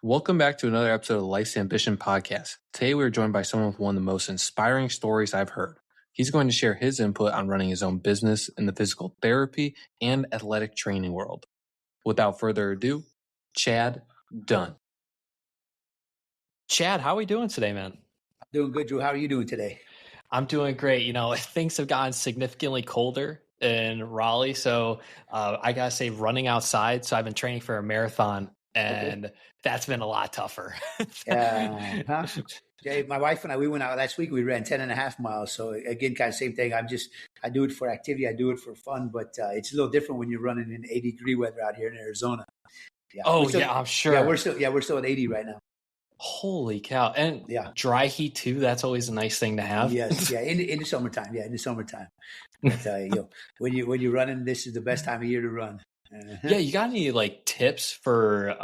Welcome back to another episode of the Life's Ambition podcast. Today we are joined by someone with one of the most inspiring stories I've heard. He's going to share his input on running his own business in the physical therapy and athletic training world. Without further ado, Chad Dunn. Chad, how are we doing today, man? Doing good, Drew. How are you doing today? I'm doing great. You know, things have gotten significantly colder in Raleigh, so I gotta say, running outside. So I've been training for a marathon, and that's been a lot tougher. Yeah, my wife and I, we went out last week. We ran 10.5 miles. So again, kind of same thing. I do it for activity. I do it for fun, but it's a little different when you're running in 80-degree weather out here in Arizona. Yeah. I'm sure. Yeah, we're still at 80 right now. Holy cow. And dry heat too. That's always a nice thing to have. Yes. Yeah. In the summertime. Yeah. In the summertime. But, when you're running, this is the best time of year to run. Yeah. You got any tips for,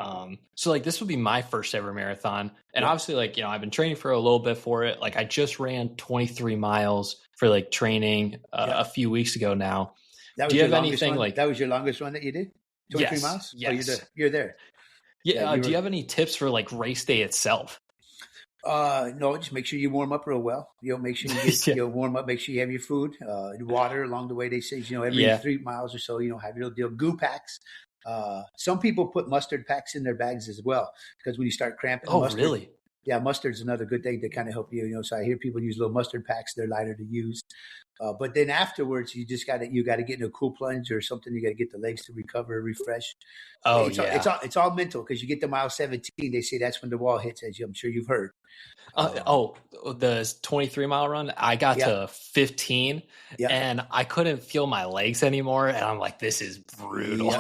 so this would be my first ever marathon. And obviously I've been training for a little bit for it. I just ran 23 miles for training a few weeks ago now. Do you have anything that was your longest run that you did? 23 miles? Yes. Oh, you're there. Yeah. Do you have any tips for race day itself? No, just make sure you warm up real well. Make sure you get warm up. Make sure you have your food, water along the way. They say every 3 miles or so, have your little deal. Goo packs. Some people put mustard packs in their bags as well because when you start cramping, really? Yeah, mustard's another good thing to kind of help you. So I hear people use little mustard packs. They're lighter to use. But then afterwards, you got to get in a cool plunge or something. You got to get the legs to recover, refresh. It's all mental because you get to mile 17. They say that's when the wall hits, as I'm sure you've heard. The 23 mile run, I got to 15 and I couldn't feel my legs anymore. And I'm like, this is brutal.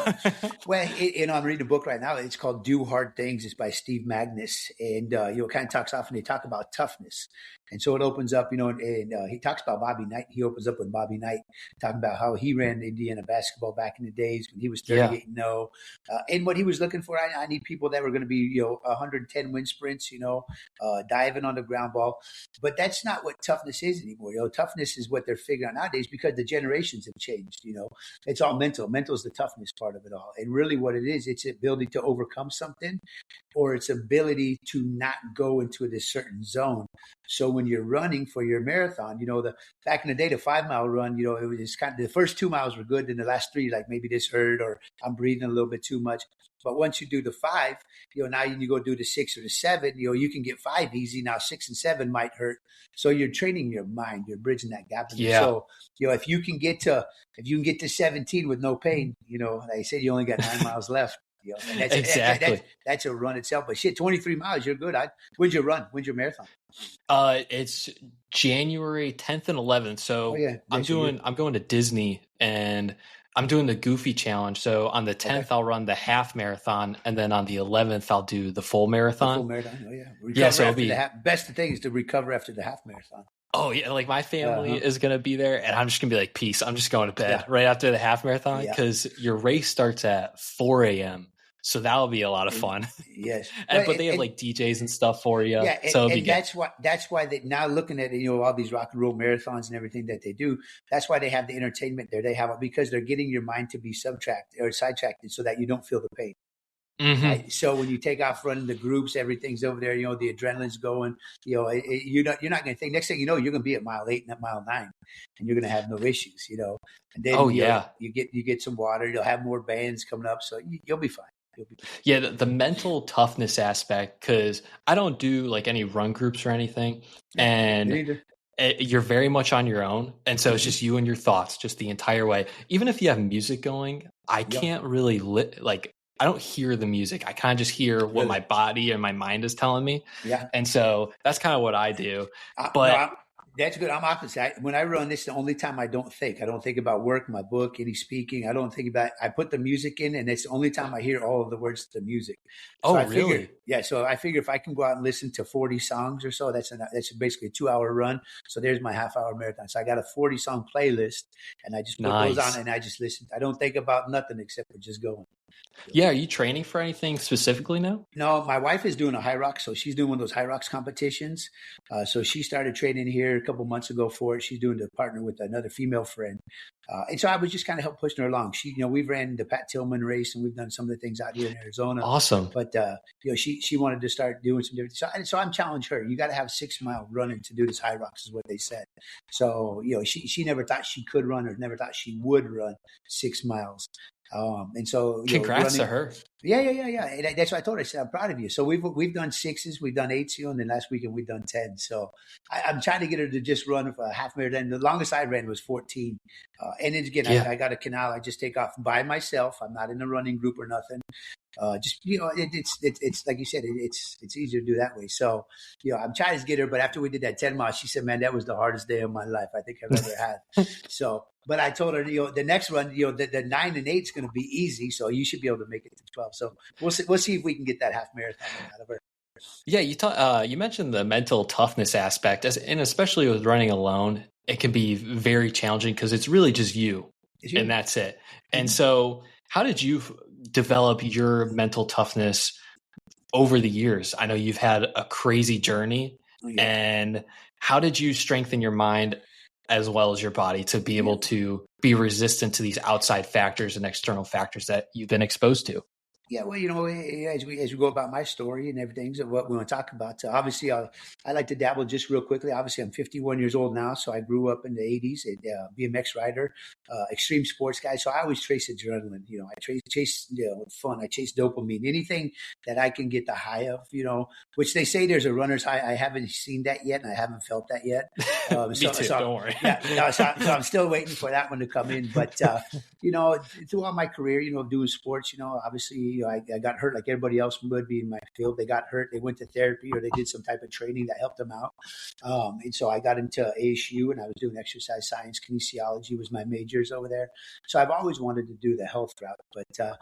Well, I'm reading a book right now. It's called Do Hard Things. It's by Steve Magnus. And, kind of talks often, they talk about toughness. And so it opens up, and he talks about Bobby Knight. He opens up with Bobby Knight, talking about how he ran Indiana basketball back in the days when he was 38-0. And what he was looking for, I need people that were going to be, 110 wind sprints, diving on the ground ball. But that's not what toughness is anymore. Toughness is what they're figuring out nowadays because the generations have changed. It's all mental. Mental is the toughness part of it all. And really what it is, it's ability to overcome something or its ability to not go into this certain zone. So when you're running for your marathon, back in the day, the 5 mile run, it was kind of the first 2 miles were good. Then the last 3, maybe this hurt or I'm breathing a little bit too much. But once you do the 5, now you go do the 6 or the 7, you can get 5 easy. Now 6 and 7 might hurt. So you're training your mind, you're bridging that gap. So, if you can get to 17 with no pain, like I said, you only got 9 miles left. And that's a run itself. But 23 miles, you're good. When's your run? When's your marathon? It's January 10th and 11th. So I'm going to Disney and I'm doing the Goofy Challenge. So on the 10th, I'll run the half marathon, and then on the 11th, I'll do the full marathon. So best thing is to recover after the half marathon. Oh yeah, my family is gonna be there, and I'm just gonna be like, peace. I'm just going to bed right after the half marathon because your race starts at 4 a.m. So that'll be a lot of fun. Yes, but they have DJs and stuff for you. Yeah, so that's why they now looking at all these rock and roll marathons and everything that they do. That's why they have the entertainment there. They have it because they're getting your mind to be sidetracked so that you don't feel the pain. Mm-hmm. Right? So when you take off running the groups, everything's over there. The adrenaline's going. You're not going to think. Next thing you know, you're going to be at mile 8 and at mile 9, and you're going to have no issues. And then you get some water. You'll have more bands coming up, so you'll be fine. Yeah, the mental toughness aspect, because I don't do any run groups or anything, and you're very much on your own, and so it's just you and your thoughts just the entire way. Even if you have music going, I can't really I don't hear the music. I kind of just hear what my body and my mind is telling me. Yeah, and so that's kind of what I do. That's good. I'm opposite. When I run, this is the only time I don't think. I don't think about work, my book, any speaking. I don't think about it. I put the music in, and it's the only time I hear all of the words to the music. So really? So I figure if I can go out and listen to 40 songs or so, that's basically a 2-hour run. So there's my half-hour marathon. So I got a 40-song playlist, and I just put those on, and I just listen. I don't think about nothing except for just going. Yeah. Are you training for anything specifically now? No, my wife is doing a high rocks, so she's doing one of those high rocks competitions. So she started training here a couple months ago for it. She's doing to partner with another female friend, and so I was just kind of help pushing her along. We've ran the Pat Tillman race, and we've done some of the things out here in Arizona. Awesome. But she wanted to start doing some different. So I'm challenged her. You got to have 6 mile running to do this high rocks, is what they said. So she never thought she could run, or never thought she would run 6 miles. And so congrats to her. Yeah. And that's what I told her. I said, I'm proud of you. So we've done 6s, we've done 8s, and then last weekend we've done 10. So I'm trying to get her to just run a half marathon. The longest I ran was 14. And then again, I got a canal. I just take off by myself. I'm not in a running group or nothing. It's like you said, it's easier to do that way. So, I'm trying to get her, but after we did that 10 miles, she said, man, that was the hardest day of my life I think I've ever had. So, but I told her, the next run, the 9 and 8 is going to be easy. So you should be able to make it to 12. So we'll see if we can get that half marathon out of her. Yeah. You mentioned the mental toughness aspect, and especially with running alone, it can be very challenging because it's really just you. And that's it. And so how did you develop your mental toughness over the years? I know you've had a crazy journey. And how did you strengthen your mind as well as your body to be able to be resistant to these outside factors and external factors that you've been exposed to? Yeah, well, as we go about my story and everything, so what we want to talk about. Obviously, I like to dabble just real quickly. Obviously, I'm 51 years old now, so I grew up in the 80s, BMX rider, extreme sports guy. So I always chase adrenaline. I chase fun. I chase dopamine. Anything that I can get the high of. Which they say there's a runner's high. I haven't seen that yet, and I haven't felt that yet. Me too. Don't worry. So I'm still waiting for that one to come in. But throughout my career, doing sports, obviously. I got hurt like everybody else would be in my field. They got hurt. They went to therapy or they did some type of training that helped them out. And so I got into ASU and I was doing exercise science. Kinesiology was my majors over there. So I've always wanted to do the health route. But,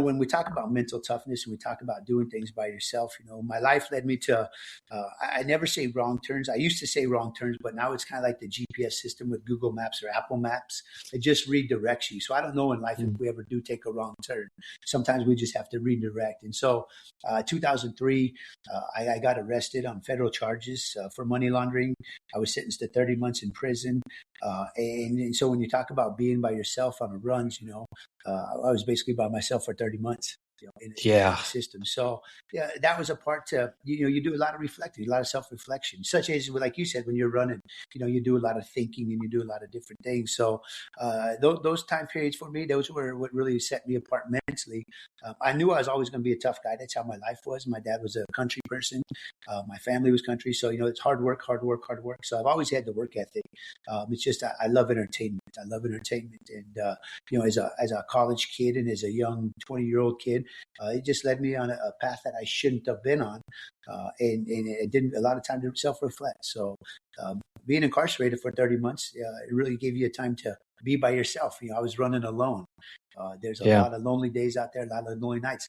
when we talk about mental toughness and we talk about doing things by yourself, my life led me to, I never say wrong turns. I used to say wrong turns, but now it's kind of like the GPS system with Google Maps or Apple Maps. It just redirects you. So I don't know in life if we ever do take a wrong turn. Sometimes we just have to redirect. And so 2003, I got arrested on federal charges for money laundering. I was sentenced to 30 months in prison. And so when you talk about being by yourself on the runs, I was basically by myself for 30 months. In the system. So that was a part to, you do a lot of reflecting, a lot of self-reflection, such as like you said, when you're running, you do a lot of thinking and you do a lot of different things. So those time periods for me, those were what really set me apart mentally. I knew I was always going to be a tough guy. That's how my life was. My dad was a country person. My family was country. So, it's hard work. So I've always had the work ethic. It's just, I love entertainment. And, as a college kid and as a young 20-year-old kid, it just led me on a path that I shouldn't have been on. And it didn't a lot of time to self-reflect. So being incarcerated for 30 months, it really gave you a time to be by yourself. I was running alone. There's a lot of lonely days out there, a lot of lonely nights.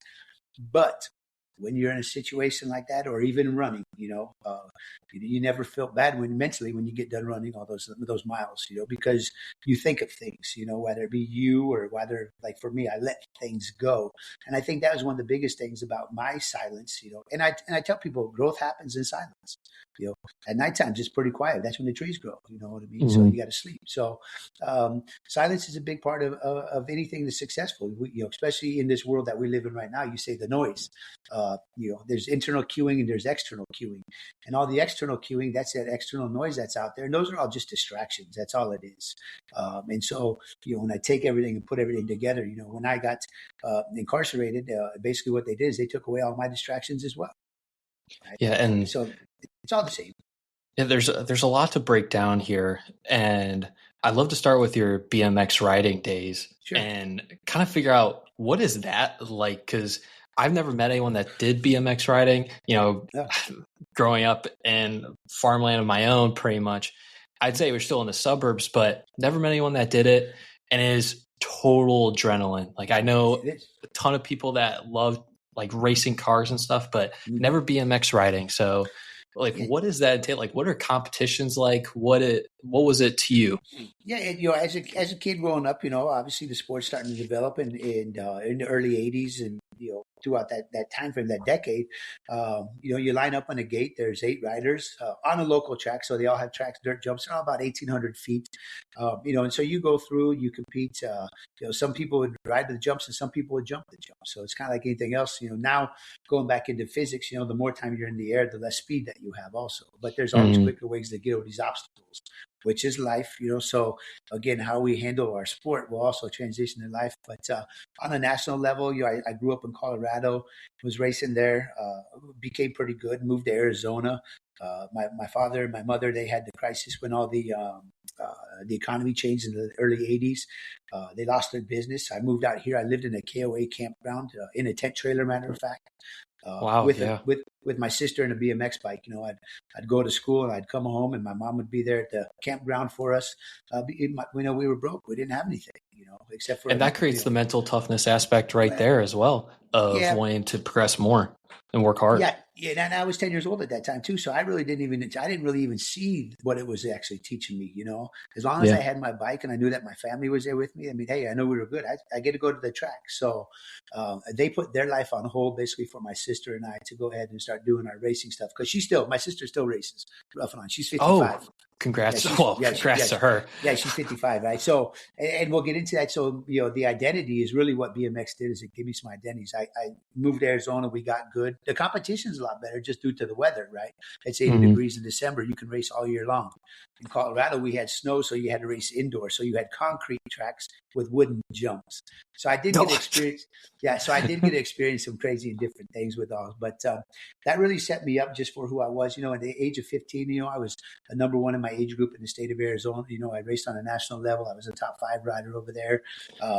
But when you're in a situation like that, or even running, you never feel bad mentally when you get done running all those miles, because you think of things, whether it be you or whether, like for me, I let things go. And I think that was one of the biggest things about my silence, and I tell people growth happens in silence. At nighttime, just pretty quiet. That's when the trees grow. You know what I mean? Mm-hmm. So you got to sleep. So silence is a big part of anything that's successful. Especially in this world that we live in right now. You say the noise. There's internal cueing and there's external cueing, and all the external cueing, that's that external noise that's out there. And those are all just distractions. That's all it is. And so, when I take everything and put everything together, when I got incarcerated, basically what they did is they took away all my distractions as well. Right? Yeah. And so it's all the same. Yeah, there's a lot to break down here. And I'd love to start with your BMX riding days and kind of figure out what is that like? Because I've never met anyone that did BMX riding, growing up in farmland of my own, pretty much. I'd say we're still in the suburbs, but never met anyone that did it. And it is total adrenaline. Like I know a ton of people that love like racing cars and stuff, but never BMX riding. So Like, Yeah. what does that entail? Like, what are competitions like? What was it to you? Yeah, and, as a kid growing up, obviously the sport's starting to develop in the early '80s, and throughout that time frame, that decade, you line up on a gate. There's 8 riders on a local track, so they all have tracks, dirt jumps, they're all about 1,800 feet. And so you go through, you compete. Some people would ride the jumps, and some people would jump the jumps. So it's kind of like anything else. Now going back into physics, the more time you're in the air, the less speed that you have, also. But there's always Mm, quicker ways to get over these obstacles, which is life. So again, how we handle our sport will also transition in life. But on a national level, I grew up in Colorado, was racing there, became pretty good, moved to Arizona. My father and my mother, they had the crisis when all the economy changed in the early '80s. They lost their business. I moved out here. I lived in a KOA campground in a tent trailer, matter of fact, wow. with Yeah. with my sister and a BMX bike. I'd go to school and I'd come home, and my mom would be there at the campground for us. We were broke. We didn't have anything, except for And that creates the mental toughness aspect right there as well of yeah, wanting to progress more and work hard. yeah, yeah. And I was 10 years old at that time too, so I didn't really even see what it was actually teaching me. As long as I Yeah. had my bike and I knew that my family was there with me. I mean, hey, I know we were good. I get to go to the track, so they put their life on hold basically for my sister and I to go ahead and start doing our racing stuff, because my sister still races rough and on. She's Oh, 55. Yeah, congrats. Well, congrats to her. she's 55, right? So, and we'll get into that. So, the identity is really what BMX did, is it gave me some identities. I moved to Arizona. We got good. The competition is a lot better just due to the weather, right? It's 80 Mm-hmm. degrees in December. You can race all year long. In Colorado, we had snow, so you had to race indoor. So you had concrete tracks with wooden jumps. So I did get experience. Yeah, so I did get to experience some crazy and different things with those. But that really set me up just for who I was. At the age of 15, I was a number one in my age group in the state of Arizona. I raced on a national level. I was a top 5 rider over there,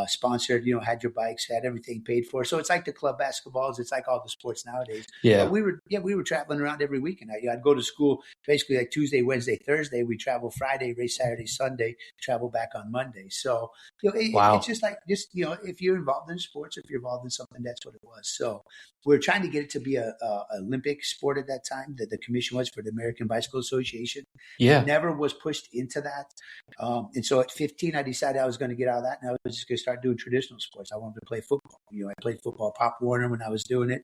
sponsored, had your bikes, had everything paid for. So it's like the club basketballs. It's like all the sports nowadays. Yeah. But we were traveling around every weekend. I'd go to school basically like Tuesday, Wednesday, Thursday. We travel Friday, race Saturday, Sunday, travel back on Monday. So, Wow. it's just like, if you're involved in sports, if you're involved in something, that's what it was. So we're trying to get it to be a Olympic sport at that time, that the commission was for the American Bicycle Association. Yeah. It never was pushed into that. And so at 15, I decided I was going to get out of that, and I was just going to start doing traditional sports. I wanted to play football. I played football Pop Warner when I was doing it.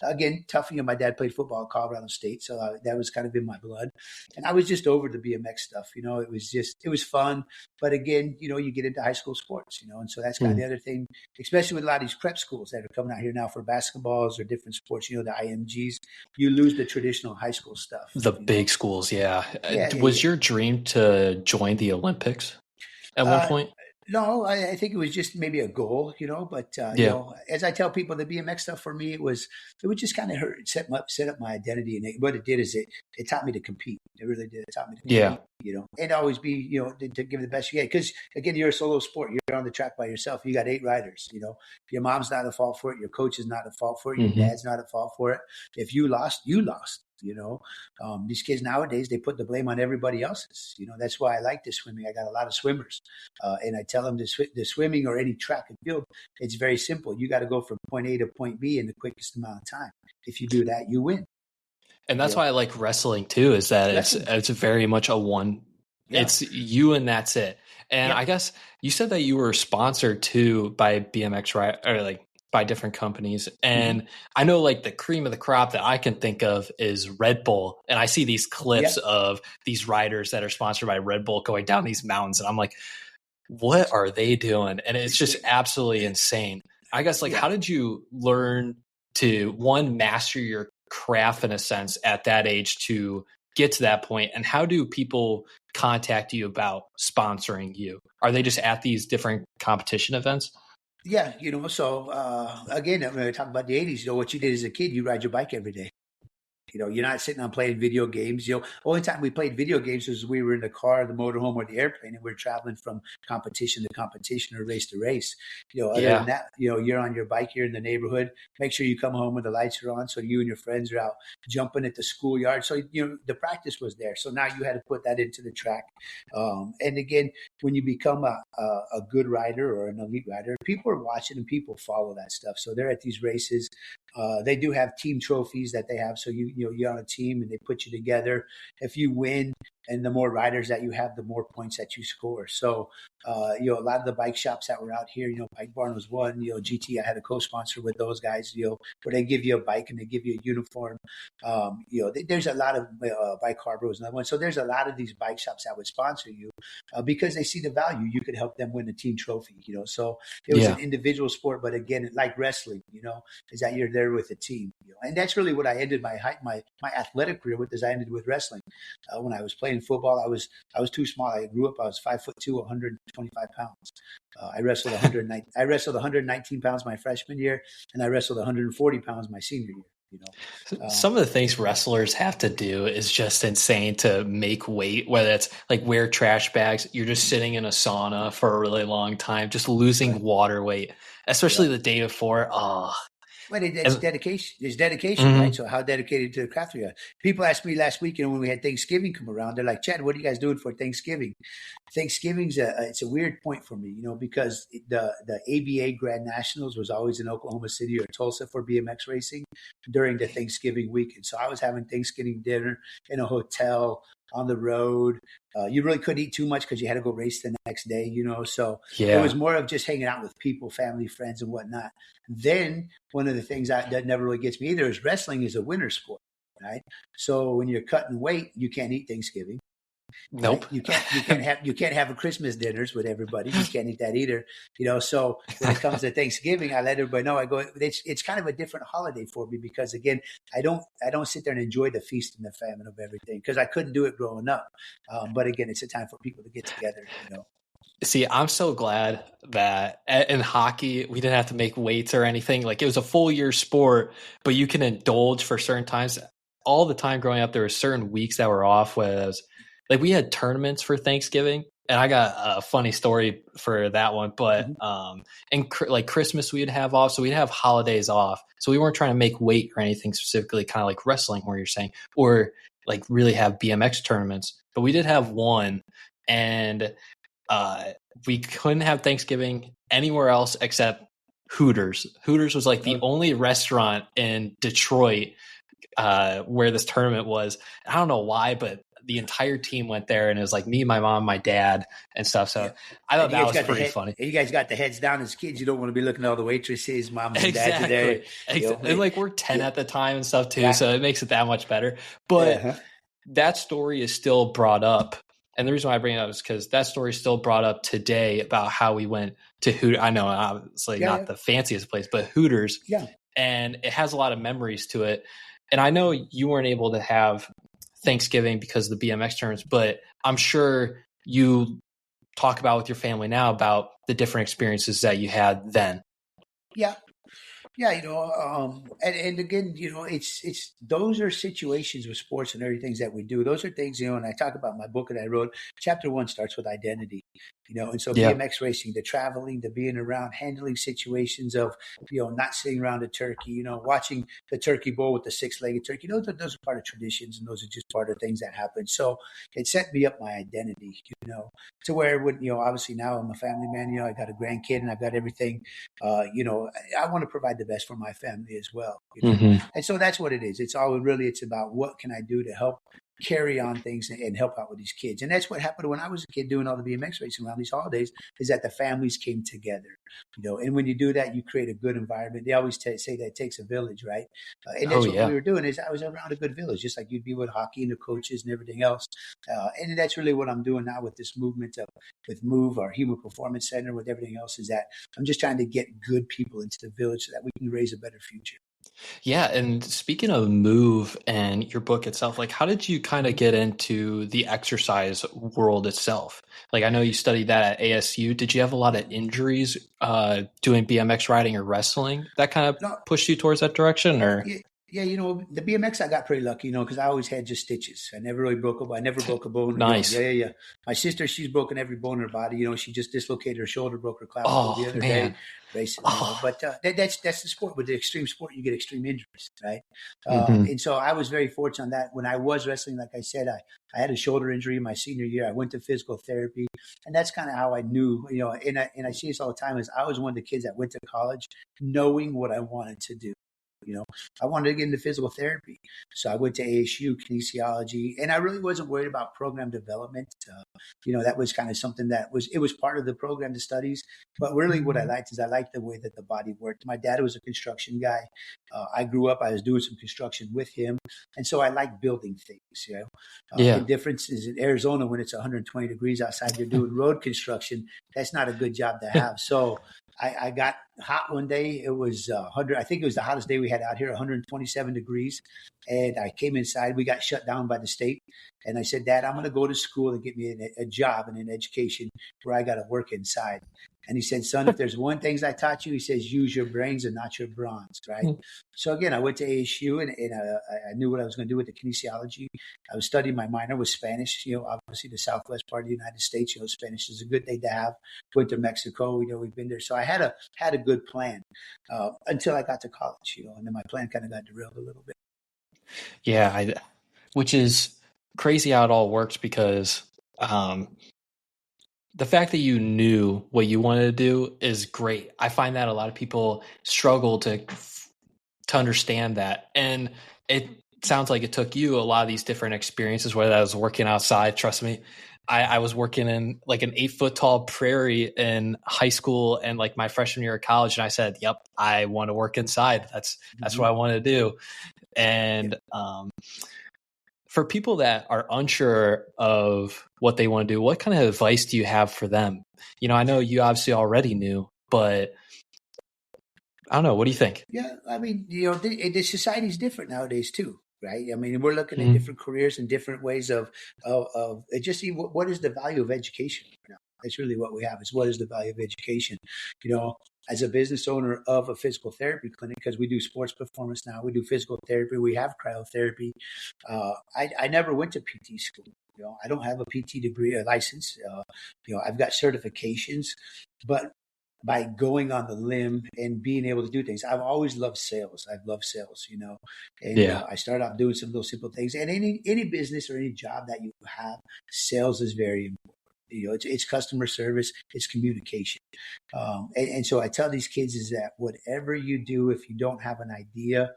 Again, tough. My dad played football at Colorado State, so that was kind of in my blood. And I was just over the BMX stuff. It was fun. But again, you get into high school sports, and so that's kind of the other thing, especially with a lot of these prep schools that are coming out here now for basketballs or different sports, the IMGs, you lose the traditional high school stuff. The big schools, yeah. Was yeah. your dream to join the Olympics at one point? No, I think it was just maybe a goal, but, as I tell people, the BMX stuff for me, it would just kind of set up my identity. And what it did is it taught me to compete. It really did. It taught me to compete, and always be, to give the best you get. Because again, you're a solo sport. You're on the track by yourself. You got 8 riders, your mom's not at fault for it. Your coach is not at fault for it. Your dad's not at fault for it. If you lost, you lost. These kids nowadays, they put the blame on everybody else's. That's why I like the swimming. I got a lot of swimmers, and I tell them the swimming or any track and field, it's very simple. You got to go from point A to point B in the quickest amount of time. If you do that, you win. And that's why I like wrestling too, is that it's very much a one. Yeah. It's you and that's it. And I guess you said that you were sponsored too by BMX, right? Or like by different companies. And I know like the cream of the crop that I can think of is Red Bull. And I see these clips of these riders that are sponsored by Red Bull going down these mountains. And I'm like, what are they doing? And it's just absolutely insane. I guess like, how did you learn to master your craft in a sense at that age to get to that point? And how do people contact you about sponsoring you? Are they just at these different competition events? Yeah, so again, when I talk about the 80s, what you did as a kid, you ride your bike every day. You're not sitting on playing video games. Only time we played video games was we were in the car, the motorhome, or the airplane, and we're traveling from competition to competition or race to race. Other than that, you're on your bike here in the neighborhood. Make sure you come home when the lights are on, so you and your friends are out jumping at the schoolyard. So the practice was there. So now you had to put that into the track. And again, when you become a good rider or an elite rider, people are watching and people follow that stuff. So they're at these races. They do have team trophies that they have. So you're on a team and they put you together. If you win, and the more riders that you have, the more points that you score. So, a lot of the bike shops that were out here, Bike Barn was one. GT, I had a co-sponsor with those guys. Where they give you a bike and they give you a uniform. There's a lot of Bike Harbor was another one. So there's a lot of these bike shops that would sponsor you because they see the value. You could help them win a team trophy. So it was an individual sport, but again, like wrestling, is that you're there with a team. And that's really what I ended my athletic career with. Is I ended with wrestling. When I was playing football, I was too small. I grew up. I was 5'2", 125 pounds. I wrestled 119 pounds my freshman year, and I wrestled 140 pounds my senior year. Some of the things wrestlers have to do is just insane to make weight, whether it's like wear trash bags. You're just sitting in a sauna for a really long time, just losing water weight, especially the day before. Well, it's dedication. There's dedication, right? So how dedicated to the craft are you? People asked me last week, when we had Thanksgiving come around, they're like, Chad, what are you guys doing for Thanksgiving? Thanksgiving's it's a weird point for me, because the ABA Grand Nationals was always in Oklahoma City or Tulsa for BMX racing during the Thanksgiving weekend. So I was having Thanksgiving dinner in a hotel on the road. You really couldn't eat too much because you had to go race the next day, So it was more of just hanging out with people, family, friends, and whatnot. Then one of the things that never really gets me either is wrestling is a winter sport, right? So when you're cutting weight, you can't eat Thanksgiving. Nope. Right? You can't have a Christmas dinners with everybody. You can't eat that either. So when it comes to Thanksgiving, I let everybody know. I go, it's kind of a different holiday for me because again, I don't sit there and enjoy the feast and the famine of everything because I couldn't do it growing up. But again, it's a time for people to get together. See, I'm so glad that in hockey, we didn't have to make weights or anything. Like it was a full year sport, but you can indulge for certain times. All the time growing up, there were certain weeks that were off where it was, like we had tournaments for Thanksgiving, and I got a funny story for that one. But and like Christmas, we'd have off, so we'd have holidays off. So we weren't trying to make weight or anything specifically, kind of like wrestling, where you're saying, or like really have BMX tournaments. But we did have one, and we couldn't have Thanksgiving anywhere else except Hooters. Hooters was like the only restaurant in Detroit where this tournament was. I don't know why, but the entire team went there, and it was like me, my mom, my dad, and stuff. So I thought that was pretty funny. You guys got the heads down as kids. You don't want to be looking at all the waitresses, moms and dads are there. And like we're 10 at the time and stuff too, so it makes it that much better. But that story is still brought up. And the reason why I bring it up is because that story is still brought up today about how we went to Hooters. I know obviously not the fanciest place, but Hooters. Yeah. And it has a lot of memories to it. And I know you weren't able to have Thanksgiving because of the BMX tournaments, but I'm sure you talk about with your family now about the different experiences that you had then. Yeah. Yeah, and again, it's those are situations with sports and everything that we do. Those are things, and I talk about my book that I wrote. Chapter 1 starts with identity, and so BMX racing, the traveling, the being around, handling situations of, not sitting around a turkey, watching the turkey bowl with the 6-legged turkey. Those are part of traditions, and those are just part of things that happen. So it set me up my identity, to where when, obviously now I'm a family man, I got a grandkid and I've got everything, I want to provide the best for my family as well. And so that's what it is. It's about what can I do to help carry on things and help out with these kids. And that's what happened when I was a kid doing all the BMX racing around these holidays, is that the families came together, and when you do that, you create a good environment. They always say that it takes a village, right? And that's what we were doing, is I was around a good village, just like you'd be with hockey and the coaches and everything else. And that's really what I'm doing now with this movement with MOVE, our Human Performance Center, with everything else, is that I'm just trying to get good people into the village so that we can raise a better future. Yeah. And speaking of MOVE and your book itself, like how did you kind of get into the exercise world itself? Like I know you studied that at ASU. Did you have a lot of injuries doing BMX riding or wrestling that kind of pushed you towards that direction? Or Yeah, the BMX, I got pretty lucky, because I always had just stitches. I never really broke a bone. Nice. Yeah. My sister, she's broken every bone in her body. She just dislocated her shoulder, broke her clavicle the other day racing. But that's the sport. With the extreme sport, you get extreme injuries, right? And so I was very fortunate on that. When I was wrestling, like I said, I had a shoulder injury my senior year. I went to physical therapy, and that's kind of how I knew, and I see this all the time, is I was one of the kids that went to college knowing what I wanted to do. I wanted to get into physical therapy. So I went to ASU kinesiology, and I really wasn't worried about program development. That was kind of something it was part of the program to studies. But really what I liked is I liked the way that the body worked. My dad was a construction guy. I grew up, I was doing some construction with him. And so I like building things. The difference is in Arizona, when it's 120 degrees outside, you're doing road construction. That's not a good job to have. So I got hot one day. It was 100. I think it was the hottest day we had out here, 127 degrees. And I came inside. We got shut down by the state. And I said, Dad, I'm going to go to school and get me a job and an education where I got to work inside. And he said, son, if there's one thing I taught you, he says, use your brains and not your bronze, right? So again, I went to ASU and I knew what I was going to do with the kinesiology. I was studying, my minor was Spanish, obviously the Southwest part of the United States, Spanish is a good thing to have. Went to Mexico, we've been there. So I had a good plan until I got to college, and then my plan kind of got derailed a little bit. Yeah, which is crazy how it all works, because the fact that you knew what you wanted to do is great. I find that a lot of people struggle to understand that. And it sounds like it took you a lot of these different experiences, whether that was working outside. Trust me, I was working in like an 8-foot tall prairie in high school and like my freshman year of college. And I said, yep, I want to work inside. That's what I want to do. And for people that are unsure of what they want to do, what kind of advice do you have for them? I know you obviously already knew, but I don't know. What do you think? Yeah, I mean, the society's different nowadays too, right? I mean, we're looking at different careers and different ways of just see what is the value of education. That's really what we have, is what is the value of education. As a business owner of a physical therapy clinic, because we do sports performance now, we do physical therapy, we have cryotherapy. I never went to PT school. I don't have a PT degree or license. I've got certifications, but by going on the limb and being able to do things, I've always loved sales. I've loved sales, and I started off doing some of those simple things. And any business or any job that you have, sales is very important. It's customer service, it's communication. And so I tell these kids is that whatever you do, if you don't have an idea,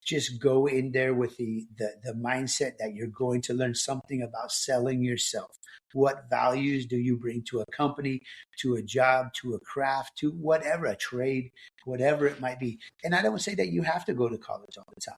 just go in there with the mindset that you're going to learn something about selling yourself. What values do you bring to a company, to a job, to a craft, to whatever, a trade, whatever it might be. And I don't say that you have to go to college all the time.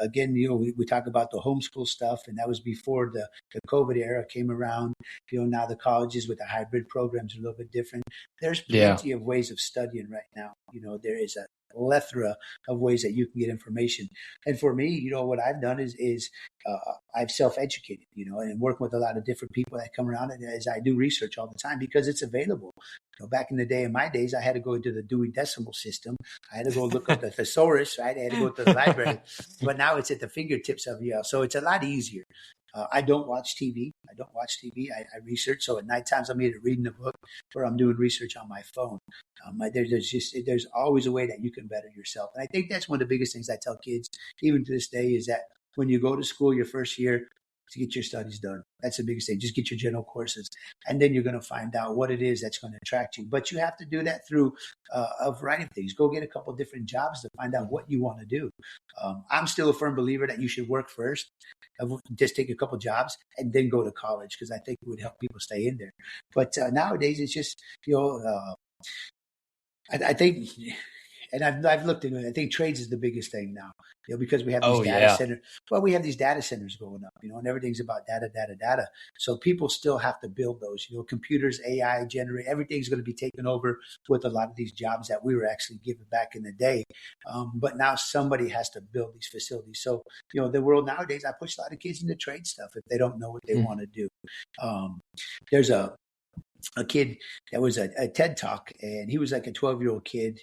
Again, we talk about the homeschool stuff, and that was before the COVID era came around. Now the colleges with the hybrid programs are a little bit different. There's plenty of ways of studying right now. There is a plethora of ways that you can get information. And for me, what I've done is I've self-educated, and working with a lot of different people that come around, and as I do research all the time because it's available. Back in the day, in my days, I had to go into the Dewey Decimal System. I had to go look up the thesaurus, right? I had to go to the library. But now it's at the fingertips of you. So it's a lot easier. I don't watch TV. I research. So at night times, I'm either reading a book or I'm doing research on my phone. There's always a way that you can better yourself. And I think that's one of the biggest things I tell kids, even to this day, is that when you go to school your first year, to get your studies done. That's the biggest thing. Just get your general courses. And then you're going to find out what it is that's going to attract you. But you have to do that through a variety of things. Go get a couple of different jobs to find out what you want to do. I'm still a firm believer that you should work first. Just take a couple of jobs and then go to college, because I think it would help people stay in there. But nowadays, it's just, I think... And I've looked into it. I think trades is the biggest thing now, because we have these data centers. Well, we have these data centers going up, and everything's about data. So people still have to build those, computers, AI, generate, everything's going to be taken over with a lot of these jobs that we were actually given back in the day. But now somebody has to build these facilities. So, the world nowadays, I push a lot of kids into trade stuff if they don't know what they want to do. There's a kid that was a TED Talk, and he was like a 12-year-old kid.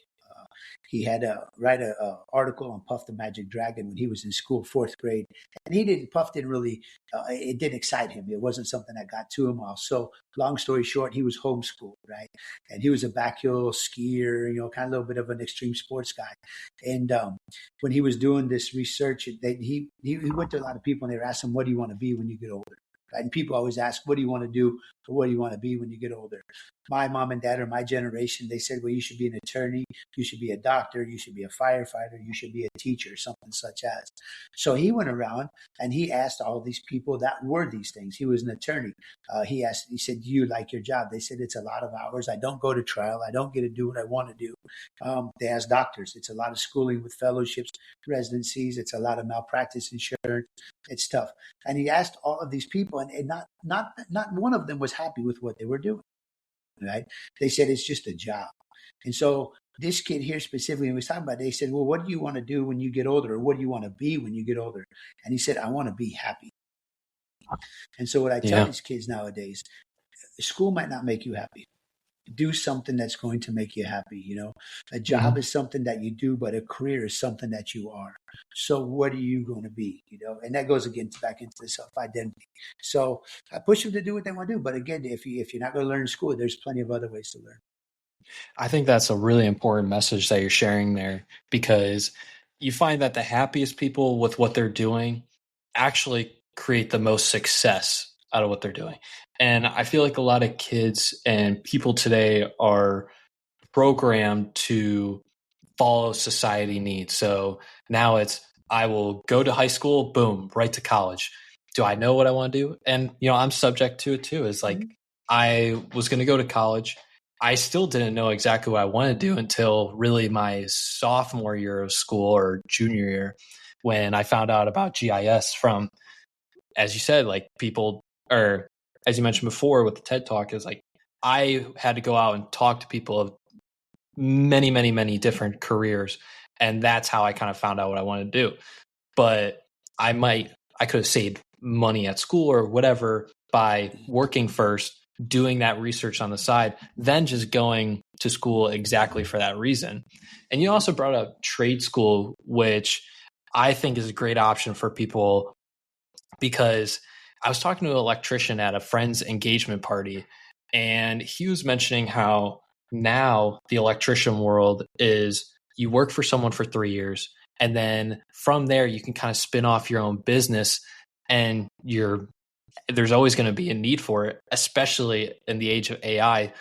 He had to write an article on Puff the Magic Dragon when he was in school, 4th grade. And Puff didn't really, it didn't excite him. It wasn't something that got to him. Also, long story short, he was homeschooled, right? And he was a backhill skier, kind of a little bit of an extreme sports guy. And when he was doing this research, he went to a lot of people, and they were asking him, what do you want to be when you get older? And people always ask, what do you want to do, or what do you want to be when you get older? my mom and dad or my generation, they said, well, you should be an attorney, you should be a doctor, you should be a firefighter, you should be a teacher, something such as. So he went around and he asked all these people that were these things. He was an attorney. He said, do you like your job? They said, it's a lot of hours. I don't go to trial. I don't get to do what I want to do. They asked doctors. It's a lot of schooling with fellowships, residencies. It's a lot of malpractice insurance. It's tough. And he asked all of these people, and not one of them was happy with what they were doing. Right? They said it's just a job. And so this kid here specifically, when we was talking about it, they said, well, what do you want to do when you get older? Or what do you want to be when you get older? And he said, I want to be happy. And so what I tell these kids nowadays, school might not make you happy. Do something that's going to make you happy. You know, a job is something that you do, but a career is something that you are. So what are you going to be? You know, and that goes again back into the self-identity. So I push them to do what they want to do. But again, if you're not going to learn in school, there's plenty of other ways to learn. I think that's a really important message that you're sharing there, because you find that the happiest people with what they're doing actually create the most success out of what they're doing. And I feel like a lot of kids and people today are programmed to follow society needs. So now it's, I will go to high school, boom, right to college. Do I know what I want to do? And, you know, I'm subject to it too. It's like, I was going to go to college. I still didn't know exactly what I wanted to do until really my sophomore year of school or junior year, when I found out about GIS from, as you said, like people, or as you mentioned before with the TED Talk, is like, I had to go out and talk to people of many, many, many different careers. And that's how I kind of found out what I wanted to do. But I could have saved money at school or whatever by working first, doing that research on the side, then just going to school exactly for that reason. And you also brought up trade school, which I think is a great option for people, because I was talking to an electrician at a friend's engagement party, and he was mentioning how now the electrician world is, you work for someone for 3 years, and then from there you can kind of spin off your own business, and there's always going to be a need for it, especially in the age of AI.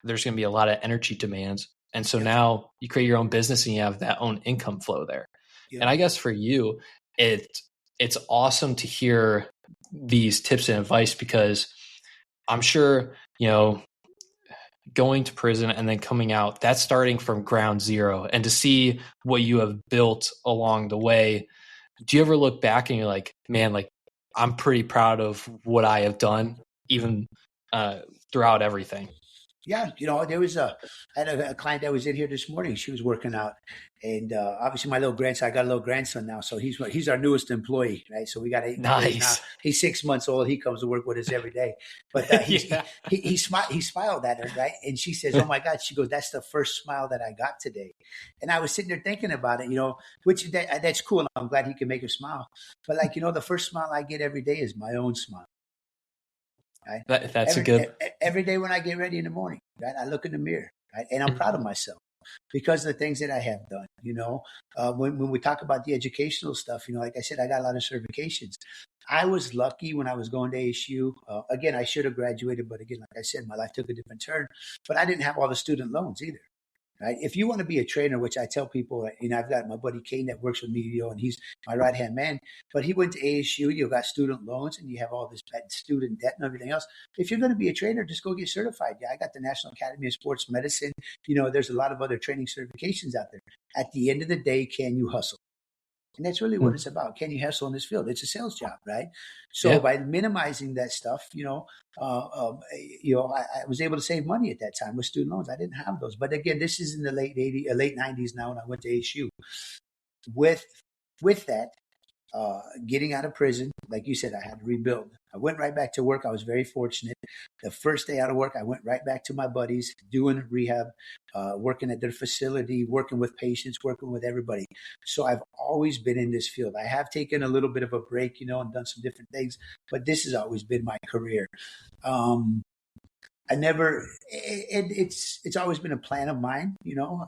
There's going to be a lot of energy demands. And so now you create your own business and you have that own income flow there. Yep. And I guess for you, it's awesome to hear these tips and advice, because I'm sure, you know, going to prison and then coming out, that's starting from ground zero. And to see what you have built along the way, do you ever look back and you're like, man, like, I'm pretty proud of what I have done, even throughout everything? Yeah, you know, I had a client that was in here this morning. She was working out, and obviously my little grandson. I got a little grandson now, so he's our newest employee, right? So we got 8 employees now. He's 6 months old. He comes to work with us every day. But he smiled at her, right? And she says, "Oh my God!" She goes, "That's the first smile that I got today." And I was sitting there thinking about it, you know, which that's cool. And I'm glad he can make her smile. But like, you know, the first smile I get every day is my own smile. Right? Every day when I get ready in the morning, right? I look in the mirror, right? And I'm proud of myself because of the things that I have done. You know, when we talk about the educational stuff, you know, like I said, I got a lot of certifications. I was lucky when I was going to ASU. Again, I should have graduated, but again, like I said, my life took a different turn. But I didn't have all the student loans either. Right? If you want to be a trainer, which I tell people, you know, I've got my buddy Kane that works with me, you know, and he's my right hand man. But he went to ASU. You've got student loans, and you have all this student debt and everything else. If you're going to be a trainer, just go get certified. Yeah, I got the National Academy of Sports Medicine. You know, there's a lot of other training certifications out there. At the end of the day, can you hustle? And that's really what it's about. Can you hustle in this field? It's a sales job, right? So by minimizing that stuff, you know, I was able to save money at that time with student loans. I didn't have those. But again, this is in the late 90s now when I went to ASU. With that, getting out of prison, like you said, I had to rebuild. I went right back to work. I was very fortunate. The first day out of work, I went right back to my buddies, doing rehab, working at their facility, working with patients, working with everybody. So I've always been in this field. I have taken a little bit of a break, you know, and done some different things, but this has always been my career. It's always been a plan of mine, you know.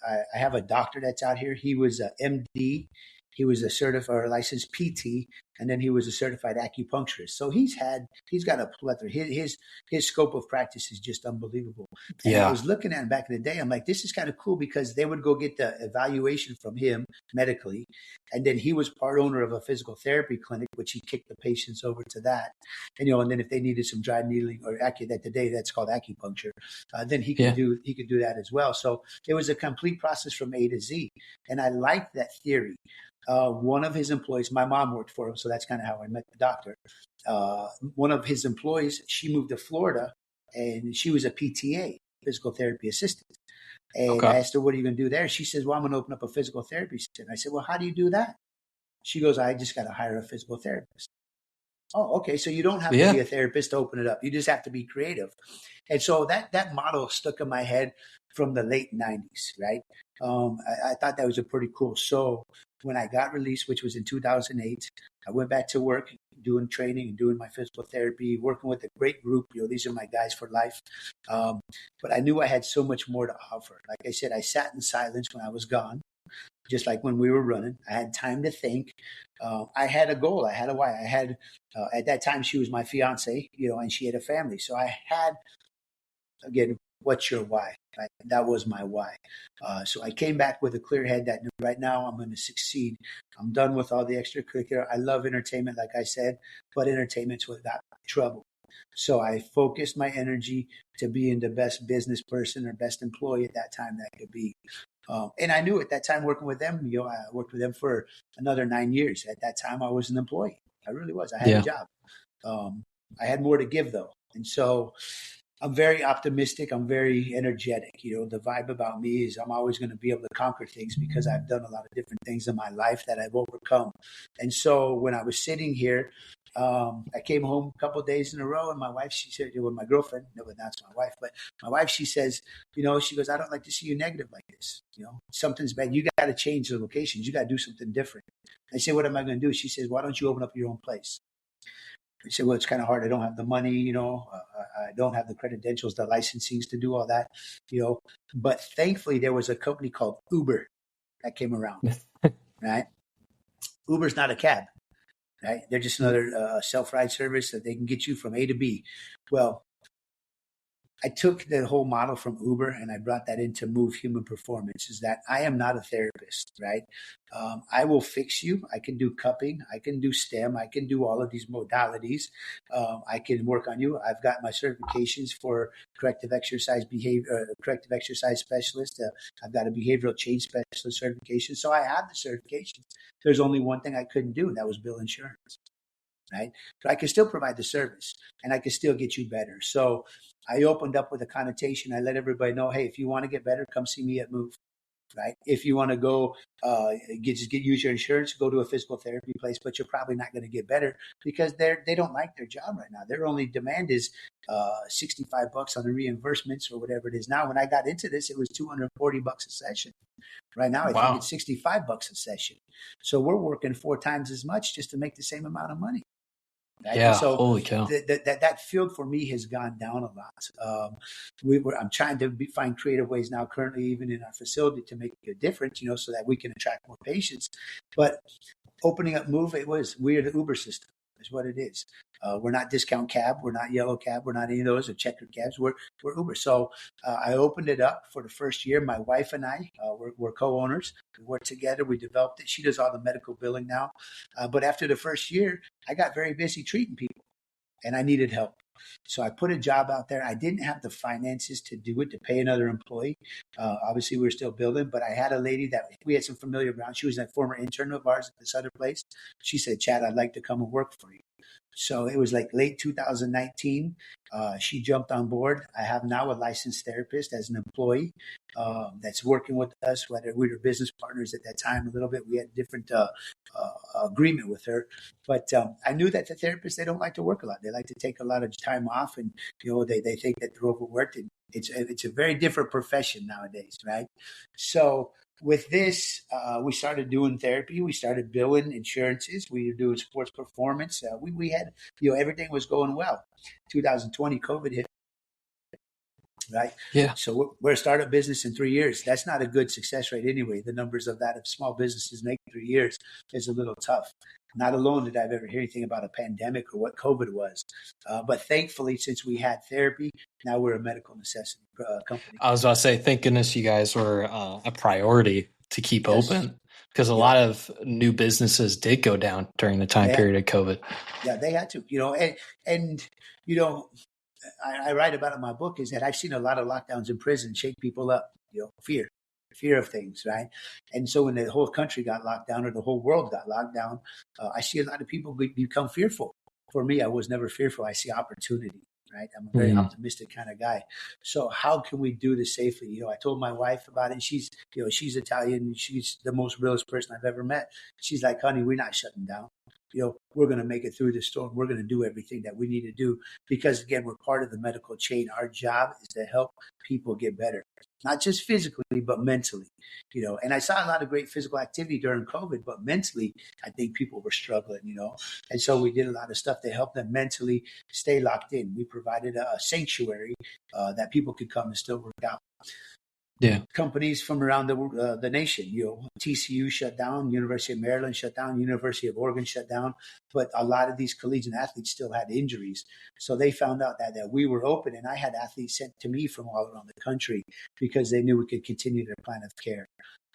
I have a doctor that's out here. He was a MD. He was a certified or licensed PT, and then he was a certified acupuncturist. So he's got a plethora. His scope of practice is just unbelievable. And I was looking at him back in the day. I'm like, this is kind of cool because they would go get the evaluation from him medically, and then he was part owner of a physical therapy clinic, which he kicked the patients over to that. And and then if they needed some dry needling or that today that's called acupuncture, then he could do that as well. So it was a complete process from A to Z, and I liked that theory. One of his employees, my mom worked for him, so that's kind of how I met the doctor. One of his employees, she moved to Florida, and she was a PTA, physical therapy assistant. And I asked her, what are you going to do there? She says, well, I'm going to open up a physical therapy center. I said, well, how do you do that? She goes, I just got to hire a physical therapist. Oh, okay. So you don't have to be a therapist to open it up. You just have to be creative. And so that model stuck in my head from the late 90s, right? I thought that was a pretty cool. So when I got released, which was in 2008, I went back to work, doing training and doing my physical therapy, working with a great group. These are my guys for life. But I knew I had so much more to offer. Like I said, I sat in silence when I was gone. Just like when we were running, I had time to think. I had a goal. I had a why. I had, at that time, she was my fiance, and she had a family. So I had, again, what's your why? Right? That was my why. So I came back with a clear head that right now I'm going to succeed. I'm done with all the extracurricular. I love entertainment, like I said, but entertainment's what got me in trouble. So I focused my energy to being the best business person or best employee at that time that could be. And I knew at that time working with them, I worked with them for another 9 years. At that time, I was an employee. I really was. I had a job. I had more to give, though. And so I'm very optimistic. I'm very energetic. The vibe about me is I'm always going to be able to conquer things because I've done a lot of different things in my life that I've overcome. And so when I was sitting here, I came home a couple of days in a row, and my wife, she said, with my girlfriend, no, that's my wife, but my wife, she says, she goes, I don't like to see you negative like this. Something's bad. You got to change the locations. You got to do something different. I said, what am I going to do? She says, why don't you open up your own place? I said, well, it's kind of hard. I don't have the money, I don't have the credentials, the licensings to do all that, but thankfully there was a company called Uber that came around, right? Uber's not a cab. Right? They're just another self-ride service that they can get you from A to B. Well, I took the whole model from Uber and I brought that into Move Human Performance, is that I am not a therapist, right? I will fix you. I can do cupping. I can do STEM. I can do all of these modalities. I can work on you. I've got my certifications for corrective exercise specialist. I've got a behavioral change specialist certification. So I have the certifications. There's only one thing I couldn't do, and that was bill insurance. Right? But I can still provide the service and I can still get you better. So I opened up with a connotation. I let everybody know, hey, if you want to get better, come see me at Move. Right? If you want to go use your insurance, go to a physical therapy place, but you're probably not going to get better because they don't like their job right now. Their only demand is $65 on the reimbursements or whatever it is. Now, when I got into this, it was $240 a session. Right now, I think it's $65 a session. So we're working 4 times as much just to make the same amount of money. Right? Yeah, so holy cow. That field for me has gone down a lot. I'm trying to find creative ways now, currently even in our facility, to make a difference, so that we can attract more patients. But opening up Move, we're the Uber system. Is what it is. We're not discount cab. We're not yellow cab. We're not any of those or checkered cabs. We're Uber. So I opened it up for the first year. My wife and I, we're co-owners. We work together. We developed it. She does all the medical billing now. But after the first year, I got very busy treating people and I needed help. So I put a job out there. I didn't have the finances to do it, to pay another employee. Obviously, we were still building, but I had a lady that we had some familiar ground. She was a former intern of ours at this other place. She said, Chad, I'd like to come and work for you. So it was like late 2019. She jumped on board. I have now a licensed therapist as an employee that's working with us, whether we were business partners at that time a little bit. We had a different agreement with her. But I knew that the therapists, they don't like to work a lot. They like to take a lot of time off and, they think that they're overworked. And it's a very different profession nowadays, right? So with this, we started doing therapy. We started billing insurances. We were doing sports performance. We had, everything was going well. 2020, COVID hit. Right. Yeah. So we're a startup business in 3 years. That's not a good success rate anyway. The numbers of that of small businesses make 3 years is a little tough. Not alone did I ever hear anything about a pandemic or what COVID was. But thankfully, since we had therapy, now we're a medical necessity company. I was about to say, thank goodness you guys were a priority to keep Yes. open, because a Yep. lot of new businesses did go down during the time period of COVID. Yeah, they had to, and you know, I write about in my book is that I've seen a lot of lockdowns in prison shake people up, fear of things, right? And so when the whole country got locked down or the whole world got locked down, I see a lot of people become fearful. For me, I was never fearful. I see opportunity, right? I'm a very optimistic kind of guy. So how can we do this safely? I told my wife about it. She's Italian. She's the most realist person I've ever met. She's like, honey, we're not shutting down. We're going to make it through the storm. We're going to do everything that we need to do because, again, we're part of the medical chain. Our job is to help people get better, not just physically, but mentally. And I saw a lot of great physical activity during COVID, but mentally, I think people were struggling, and so we did a lot of stuff to help them mentally stay locked in. We provided a sanctuary that people could come and still work out. Yeah. Companies from around the nation. TCU shut down, University of Maryland shut down, University of Oregon shut down, but a lot of these collegiate athletes still had injuries. So they found out that we were open, and I had athletes sent to me from all around the country because they knew we could continue their plan of care.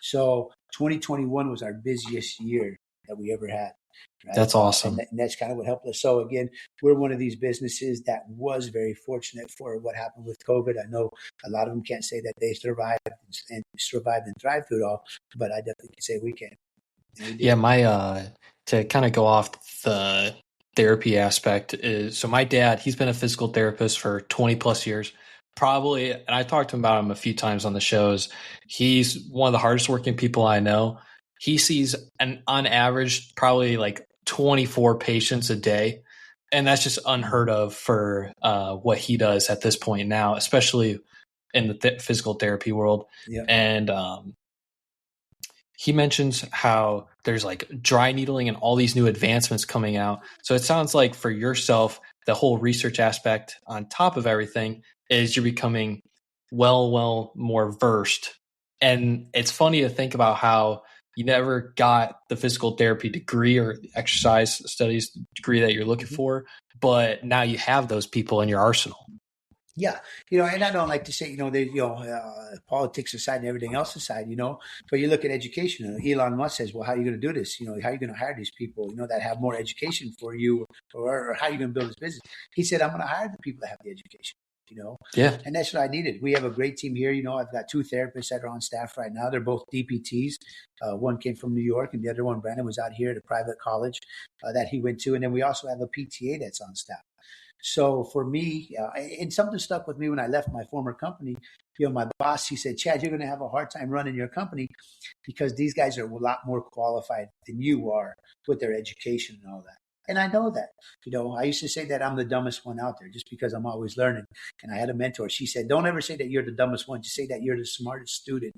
So 2021 was our busiest year that we ever had. Right? That's awesome. And that's kind of what helped us. So again, we're one of these businesses that was very fortunate for what happened with COVID. I know a lot of them can't say that they survived and thrived through it all, but I definitely can say we can. Yeah, my to kind of go off the therapy aspect is, so my dad, he's been a physical therapist for 20 plus years. Probably, and I talked to him about him a few times on the shows. He's one of the hardest working people I know. He sees on average probably like 24 patients a day, and that's just unheard of for what he does at this point now, especially in the physical therapy world. Yeah. And he mentions how there's like dry needling and all these new advancements coming out. So it sounds like for yourself, the whole research aspect on top of everything is you're becoming well more versed. And it's funny to think about how you never got the physical therapy degree or exercise studies degree that you're looking for, but now you have those people in your arsenal. Yeah, and I don't like to say, politics aside and everything else aside, but you look at education. Elon Musk says, well, how are you going to do this? How are you going to hire these people, that have more education for you, or how are you going to build this business? He said, I'm going to hire the people that have the education. Yeah. And that's what I needed. We have a great team here. I've got 2 therapists that are on staff right now. They're both DPTs. One came from New York, and the other one, Brandon, was out here at a private college that he went to. And then we also have a PTA that's on staff. So for me, and something stuck with me when I left my former company. My boss, he said, Chad, you're going to have a hard time running your company because these guys are a lot more qualified than you are with their education and all that. And I know that. I used to say that I'm the dumbest one out there just because I'm always learning. And I had a mentor. She said, don't ever say that you're the dumbest one. Just say that you're the smartest student.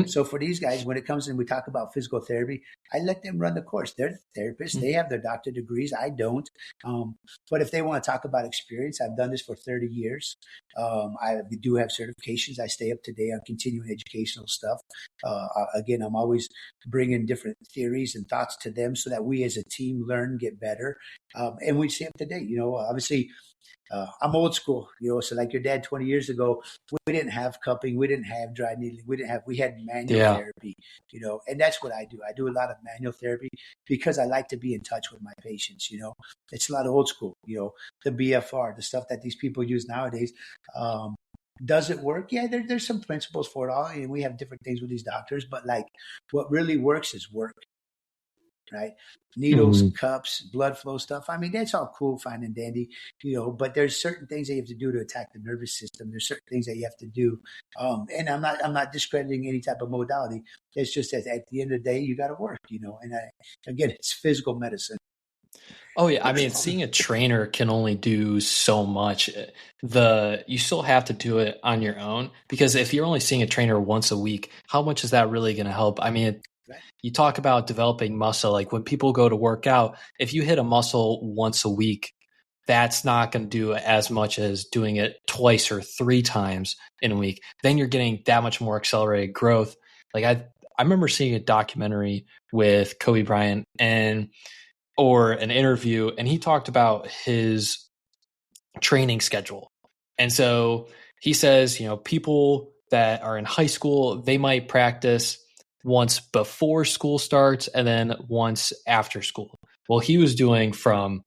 So for these guys, when it comes in, we talk about physical therapy, I let them run the course. They're therapists. They have their doctorate degrees. I don't. But if they want to talk about experience, I've done this for 30 years. I do have certifications. I stay up to date on continuing educational stuff. Again, I'm always bringing different theories and thoughts to them so that we as a team learn, get better, and we stay up to date. Obviously, I'm old school. So like your dad 20 years ago, we didn't have cupping, we didn't have dry needling, we had manual therapy. And that's what I do. I do a lot of manual therapy because I like to be in touch with my patients. It's a lot of old school. The BFR, the stuff that these people use nowadays. Does it work? Yeah, there's some principles for it all, and we have different things with these doctors. But like, what really works is work. Right? Needles, cups, blood flow stuff. I mean, that's all cool, fine and dandy, but there's certain things that you have to do to attack the nervous system. There's certain things that you have to do. And I'm not discrediting any type of modality. It's just that at the end of the day, you got to work, and again, it's physical medicine. Oh yeah. I mean, seeing a trainer can only do so much. You still have to do it on your own, because if you're only seeing a trainer once a week, how much is that really going to help? I mean, you talk about developing muscle. Like when people go to work out, if you hit a muscle once a week, that's not going to do as much as doing it twice or 3 times in a week. Then you're getting that much more accelerated growth. Like I remember seeing a documentary with Kobe Bryant or an interview, and he talked about his training schedule. And so he says, people that are in high school, they might practice once before school starts and then once after school. Well, he was doing from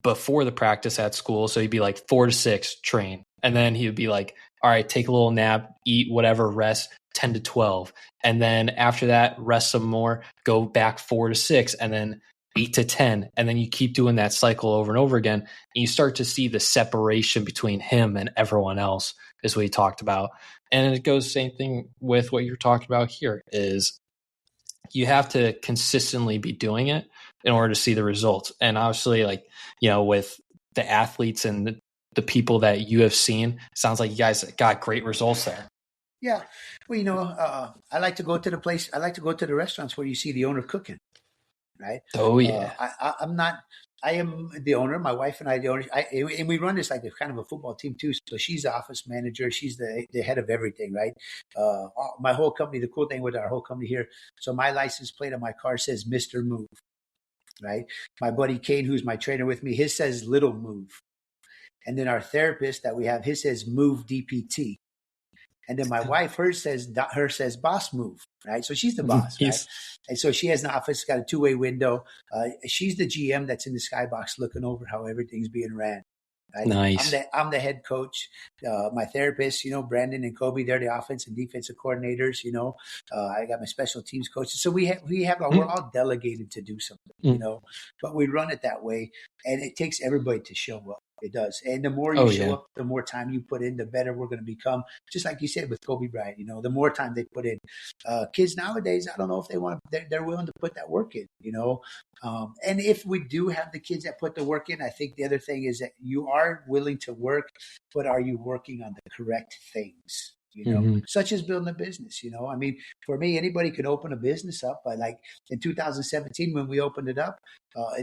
before the practice at school. So he'd be like 4 to 6 train. And then he would be like, all right, take a little nap, eat whatever, rest 10 to 12. And then after that, rest some more, go back 4 to 6, and then 8 to 10. And then you keep doing that cycle over and over again. And you start to see the separation between him and everyone else, is what he talked about. And it goes same thing with what you're talking about here is you have to consistently be doing it in order to see the results. And obviously, with the athletes and the people that you have seen, sounds like you guys got great results there. Yeah. Well, I like to go to the place. I like to go to the restaurants where you see the owner cooking. Right. Oh yeah. I am the owner. My wife and I, the owner, and we run this like a kind of a football team too. So she's the office manager. She's the head of everything, right? My whole company, the cool thing with our whole company here. So my license plate on my car says Mr. Move, right? My buddy Kane, who's my trainer with me, his says Little Move. And then our therapist that we have, his says Move DPT. And then my wife, hers says Boss Move, right? So she's the boss, right? And so she has an office, got a 2-way window. She's the GM that's in the skybox looking over how everything's being ran. Right? Nice. I'm the head coach. My therapist, Brandon and Kobe, they're the offense and defensive coordinators. I got my special teams coaches. So we're all delegated to do something, but we run it that way, and it takes everybody to show up. It does. And the more you show up, the more time you put in, the better we're going to become. Just like you said with Kobe Bryant, the more time they put in. Kids nowadays, I don't know if they're willing to put that work in, and if we do have the kids that put the work in, I think the other thing is that you are willing to work, but are you working on the correct things? Such as building a business, I mean, for me, anybody could open a business up. But like in 2017, when we opened it up,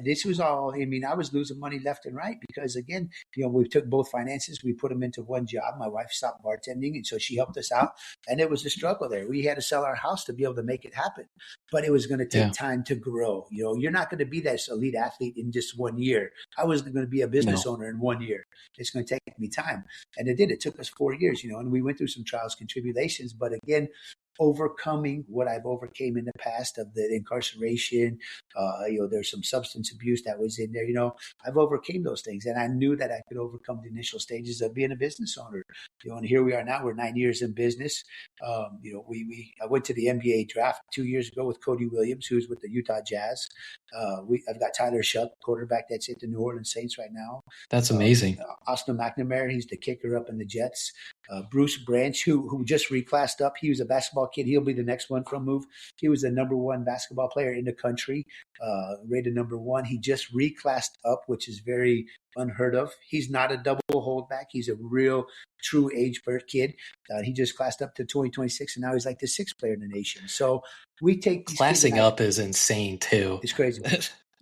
this was all, I was losing money left and right because again, we took both finances, we put them into one job. My wife stopped bartending, and so she helped us out. And it was a struggle there. We had to sell our house to be able to make it happen, but it was going to take time to grow. You're not going to be that elite athlete in just 1 year. I wasn't going to be a business owner in 1 year. It's going to take me time. And it did. It took us 4 years, and we went through some trials and tribulations, but again, overcoming what I've overcame in the past of the incarceration, there's some substance abuse that was in there, I've overcame those things, and I knew that I could overcome the initial stages of being a business owner, and here we are now. We're 9 years in business. I went to the NBA draft 2 years ago with Cody Williams, who's with the Utah Jazz. I've got Tyler Shuck, quarterback that's at the New Orleans Saints right now. That's amazing. Austin McNamara, he's the kicker up in the Jets. Bruce Branch, who just reclassed up. He was a basketball kid. He'll be the next one from Move. He was the number 1 basketball player in the country, rated number 1. He just reclassed up, which is very unheard of. He's not a double holdback. He's a real true age kid. He just classed up to 2026, and now he's like the 6th player in the nation. So we take these classing up is insane too. It's crazy.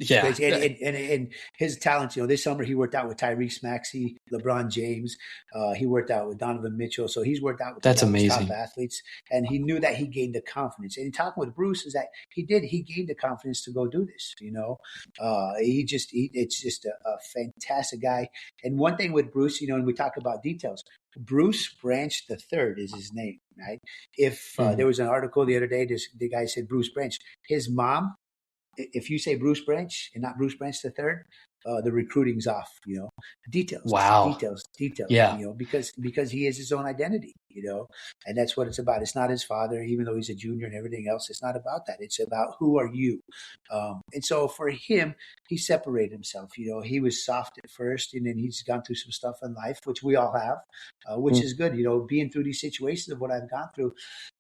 Yeah. And his talents, this summer he worked out with Tyrese Maxey, LeBron James. He worked out with Donovan Mitchell. So he's worked out with the top athletes. And he knew that he gained the confidence. And talking with Bruce is that he gained the confidence to go do this. It's just a fantastic guy. And one thing with Bruce, and we talk about details, Bruce Branch III is his name, right? If there was an article the other day, the guy said Bruce Branch, his mom, if you say Bruce Branch and not Bruce Branch III, the recruiting's off, details. Wow. Details. Yeah. Because he is his own identity, and that's what it's about. It's not his father, even though he's a junior and everything else. It's not about that. It's about who are you? And so for him, he separated himself. He was soft at first, and then he's gone through some stuff in life, which we all have, which is good. Being through these situations of what I've gone through,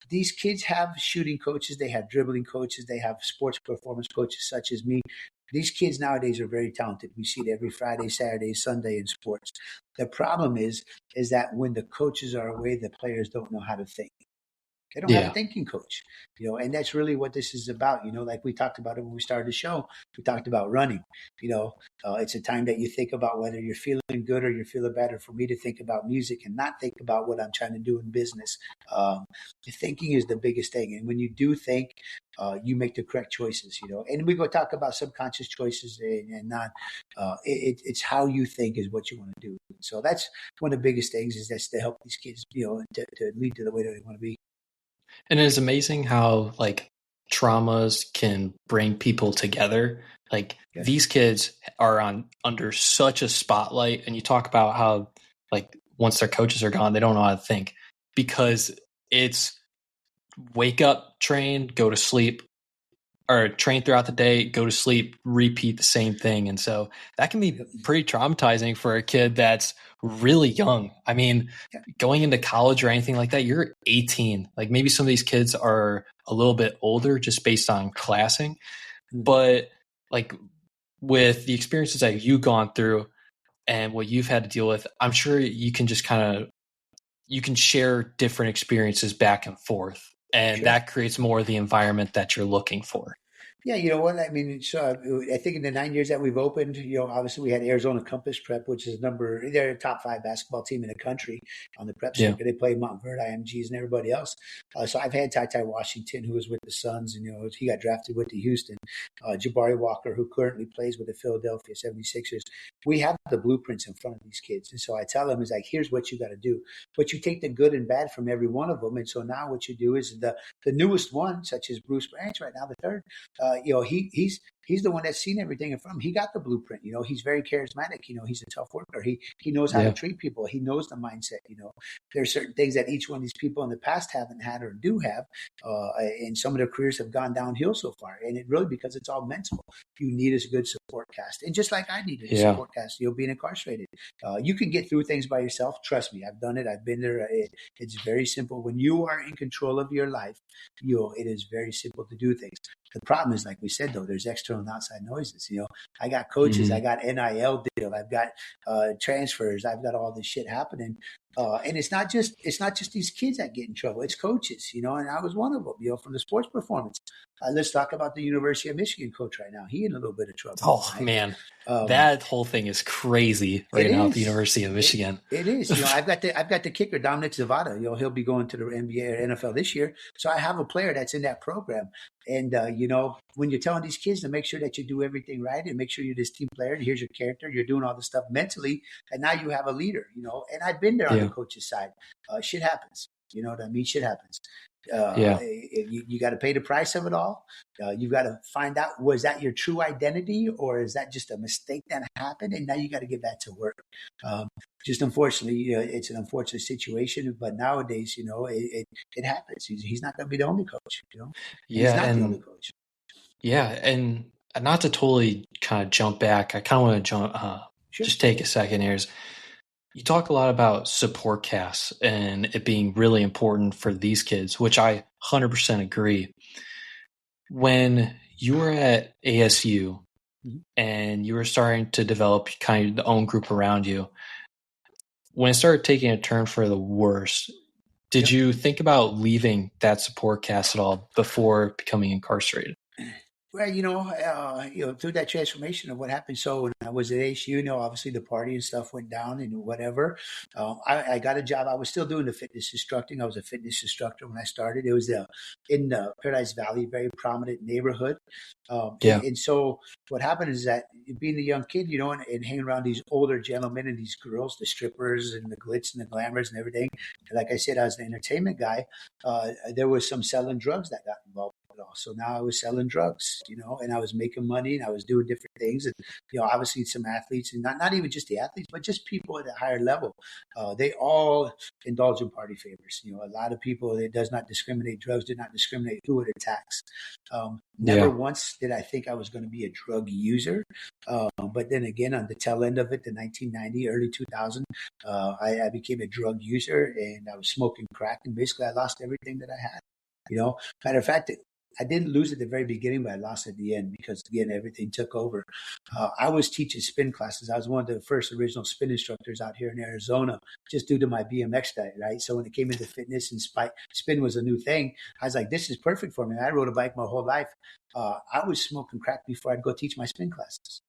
these kids have shooting coaches, they have dribbling coaches, they have sports performance coaches such as me. These kids nowadays are very talented. We see it every Friday, Saturday, Sunday in sports. The problem is that when the coaches are away, the players don't know how to think. They don't have a Yeah. thinking coach, and that's really what this is about. Like we talked about it when we started the show, we talked about running. It's a time that you think about whether you're feeling good or you're feeling better. For me to think about music and not think about what I'm trying to do in business. Thinking is the biggest thing. And when you do think, you make the correct choices, and we go talk about subconscious choices and not, it's how you think is what you want to do. So that's one of the biggest things is that's to help these kids, to lead to the way that they want to be. And it's amazing how like traumas can bring people together. Like Yeah. these kids are under such a spotlight, and you talk about how like once their coaches are gone, they don't know how to think because it's wake up, train, go to sleep, or train throughout the day, go to sleep, repeat the same thing. And so that can be pretty traumatizing for a kid that's really young. I mean, going into college or anything like that, you're 18. Like maybe some of these kids are a little bit older just based on classing. But like with the experiences that you've gone through and what you've had to deal with, I'm sure you can just you can share different experiences back and forth. And that creates more of the environment that you're looking for. Yeah, you know what? I mean, so I think in the 9 years that we've opened, obviously we had Arizona Compass Prep, which is they're a top 5 basketball team in the country on the prep circuit. They play Montverde, IMGs, and everybody else. So I've had Ty Washington, who was with the Suns, and he got drafted with the Houston. Jabari Walker, who currently plays with the Philadelphia 76ers. We have the blueprints in front of these kids, and so I tell them is like, here's what you got to do. But you take the good and bad from every one of them, and so now what you do is the newest one, such as Bruce Branch right now, the third. He's the one that's seen everything in front of him. He got the blueprint. He's very charismatic. He's a tough worker. He knows how to treat people. He knows the mindset. There's certain things that each one of these people in the past haven't had or do have, and some of their careers have gone downhill so far. And it really because it's all mental. You need a good support cast, and just like I needed a support cast, being incarcerated, you can get through things by yourself. Trust me, I've done it. I've been there. It's very simple when you are in control of your life. It is very simple to do things. The problem is, like we said, though, there's external and outside noises. I got coaches, I got NIL deal, I've got transfers, I've got all this shit happening, and it's not just these kids that get in trouble. It's coaches, and I was one of them. From the sports performance. Let's talk about the University of Michigan coach right now. He in a little bit of trouble. Oh right? Man, that whole thing is crazy right now at the University of Michigan. It is. I've got the kicker Dominic Zavada. He'll be going to the NBA or NFL this year. So I have a player that's in that program. And when you're telling these kids to make sure that you do everything right and make sure you're this team player and here's your character, you're doing all this stuff mentally, and now you have a leader. And I've been there on the coach's side. Shit happens. You know what I mean? Shit happens. You got to pay the price of it all. You got to find out, was that your true identity or is that just a mistake that happened? And now you got to get back to work. Just unfortunately, it's an unfortunate situation, but nowadays, it happens. He's not going to be the only coach, He's not the only coach. Yeah. And not to totally kind of jump back, I kind of want to just take a second here. You talk a lot about support casts and it being really important for these kids, which I 100% agree. When you were at ASU and you were starting to develop kind of the own group around you, when it started taking a turn for the worse, did you think about leaving that support cast at all before becoming incarcerated? Well, through that transformation of what happened. So when I was at ASU, obviously the party and stuff went down and whatever. I got a job. I was still doing the fitness instructing. I was a fitness instructor when I started. It was in Paradise Valley, very prominent neighborhood. And so what happened is that being a young kid, and hanging around these older gentlemen and these girls, the strippers and the glitz and the glamours and everything. And like I said, I was an entertainment guy. There was some selling drugs that got involved. So now I was selling drugs, and I was making money and I was doing different things. And, obviously some athletes and not even just the athletes, but just people at a higher level. They all indulge in party favors. A lot of people, it does not discriminate. Drugs do not discriminate who it attacks. Never once did I think I was going to be a drug user. But then again, on the tail end of it, the 1990, early 2000, I became a drug user and I was smoking crack and basically I lost everything that I had. Matter of fact, I didn't lose at the very beginning, but I lost at the end because, again, everything took over. I was teaching spin classes. I was one of the first original spin instructors out here in Arizona, just due to my BMX diet, right? So when it came into fitness and spin was a new thing, I was like, this is perfect for me. I rode a bike my whole life. I was smoking crack before I'd go teach my spin classes.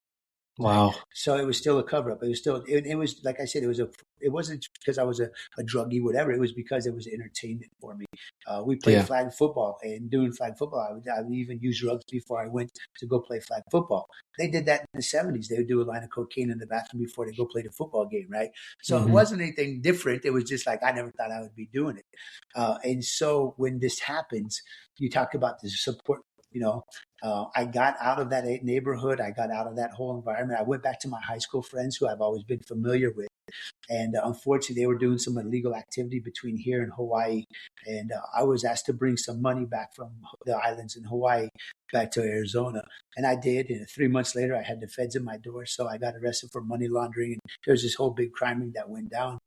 Right. Wow. So it was still a cover up. It was still, it was, like I said, it wasn't because I was a druggie, whatever. It was because it was entertainment for me. We played flag football, and doing flag football, I would even use drugs before I went to go play flag football. They did that in the 70s. They would do a line of cocaine in the bathroom before they go play the football game. Right. So it wasn't anything different. It was just like, I never thought I would be doing it. And so when this happens, you talk about the support. I got out of that neighborhood. I got out of that whole environment. I went back to my high school friends who I've always been familiar with. And unfortunately, they were doing some illegal activity between here and Hawaii. And I was asked to bring some money back from the islands in Hawaii back to Arizona. And I did. And 3 months later, I had the feds in my door. So I got arrested for money laundering. And there was this whole big crime ring that went down.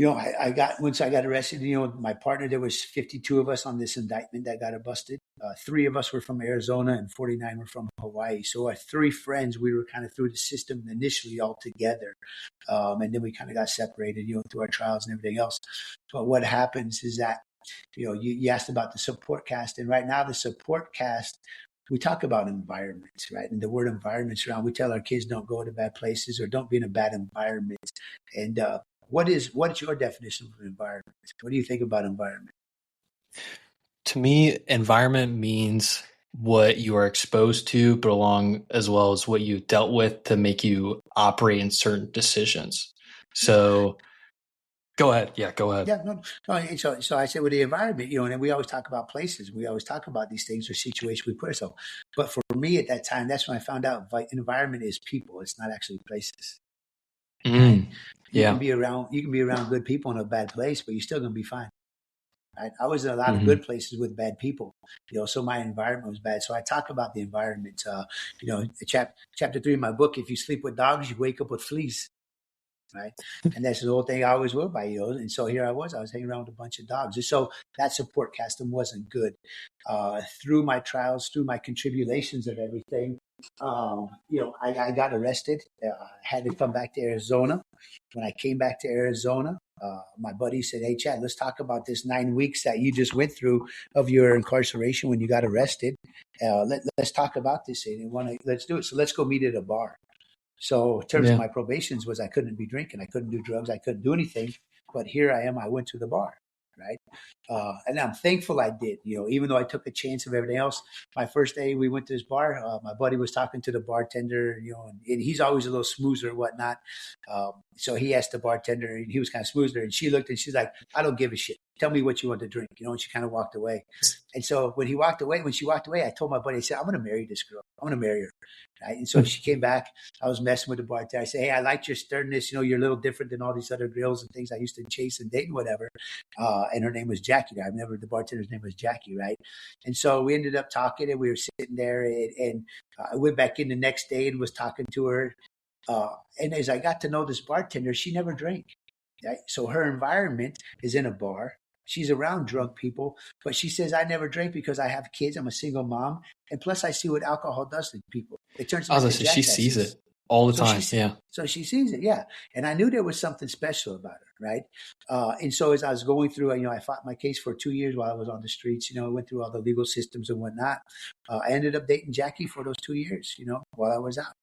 Once I got arrested, my partner, there was 52 of us on this indictment that got busted. 3 of us were from Arizona and 49 were from Hawaii. So our 3 friends, we were kind of through the system initially all together. And then we kind of got separated, through our trials and everything else. But what happens is that, you asked about the support cast. And right now the support cast, we talk about environments, right? And the word environments around, we tell our kids don't go to bad places or don't be in a bad environment. And, what's your definition of environment? What do you think about environment? To me, environment means what you are exposed to, but along as well as what you've dealt with to make you operate in certain decisions. So go ahead. Yeah, go ahead. Yeah, no. So I said with the environment, and we always talk about places. We always talk about these things or situations we put ourselves. But for me at that time, that's when I found out environment is people. It's not actually places. Right? You can be around good people in a bad place, but you're still going to be fine. Right? I was in a lot of good places with bad people, so my environment was bad. So I talk about the environment, chapter 3 of my book. If you sleep with dogs, you wake up with fleas. Right. And that's the whole thing I always will by, and so here I was hanging around with a bunch of dogs. And so that support custom wasn't good. Through my trials, through my contributions of everything, I got arrested. I had to come back to Arizona. When I came back to Arizona, my buddy said, "Hey, Chad, let's talk about this 9 weeks that you just went through of your incarceration when you got arrested. Let's talk about this. And let's do it. So let's go meet at a bar." So in terms of my probations was I couldn't be drinking. I couldn't do drugs. I couldn't do anything. But here I am. I went to the bar. Right. And I'm thankful I did, even though I took a chance of everything else. My first day we went to this bar, my buddy was talking to the bartender, and he's always a little smoother and whatnot. So he asked the bartender, and he was kind of smoother, and she looked and she's like, "I don't give a shit. Tell me what you want to drink," and she kind of walked away. And so when she walked away, I told my buddy, I said, "I'm going to marry this girl. I'm going to marry her." Right? And so she came back. I was messing with the bartender. I said, "Hey, I liked your sternness. You're a little different than all these other girls and things I used to chase and date and whatever." And her name was Jackie. The bartender's name was Jackie, right? And so we ended up talking, and we were sitting there, and I went back in the next day and was talking to her. And as I got to know this bartender, she never drank. Right? So her environment is in a bar. She's around drunk people, but she says, "I never drink because I have kids. I'm a single mom. And plus I see what alcohol does to people. It turns them into jackasses." She sees it all the time. So she sees it. Yeah. And I knew there was something special about her. Right. And so as I was going through, I fought my case for 2 years while I was on the streets, I went through all the legal systems and whatnot. I ended up dating Jackie for those 2 years, while I was out.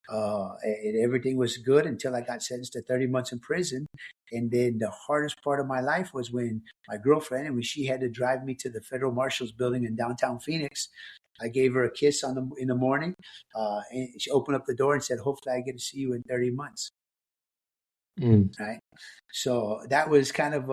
And everything was good until I got sentenced to 30 months in prison. And then the hardest part of my life was when my girlfriend, and when she had to drive me to the federal marshal's building in downtown Phoenix. I gave her a kiss in the morning, and she opened up the door and said, "Hopefully I get to see you in 30 months. Right. So that was kind of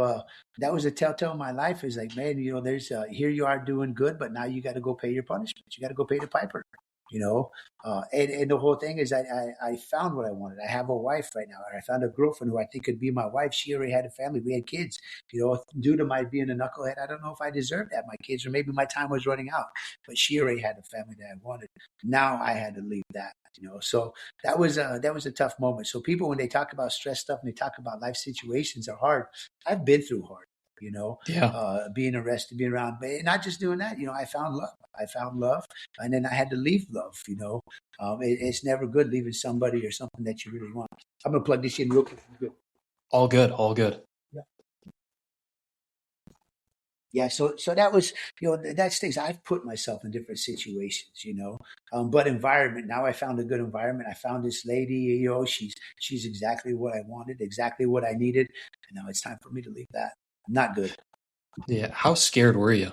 that was a telltale in my life. Is like, man, there's here you are doing good, but now you got to go pay your punishment. You got to go pay the piper. And the whole thing is I found what I wanted. I have a wife right now. I found a girlfriend who I think could be my wife. She already had a family. We had kids. Due to my being a knucklehead, I don't know if I deserved to have my kids, or maybe my time was running out. But she already had a family that I wanted. Now I had to leave that. So that was a tough moment. So people, when they talk about stress stuff and they talk about life situations are hard, I've been through hard. Yeah. Being arrested, being around, but not just doing that. I found love. And then I had to leave love. It's never good leaving somebody or something that you really want. I'm gonna plug this in real quick. Good. All good. All good. Yeah. Yeah, so that was, that's things. I've put myself in different situations, but environment. Now I found a good environment. I found this lady, she's exactly what I wanted, exactly what I needed, and now it's time for me to leave that. Not good. Yeah. How scared were you?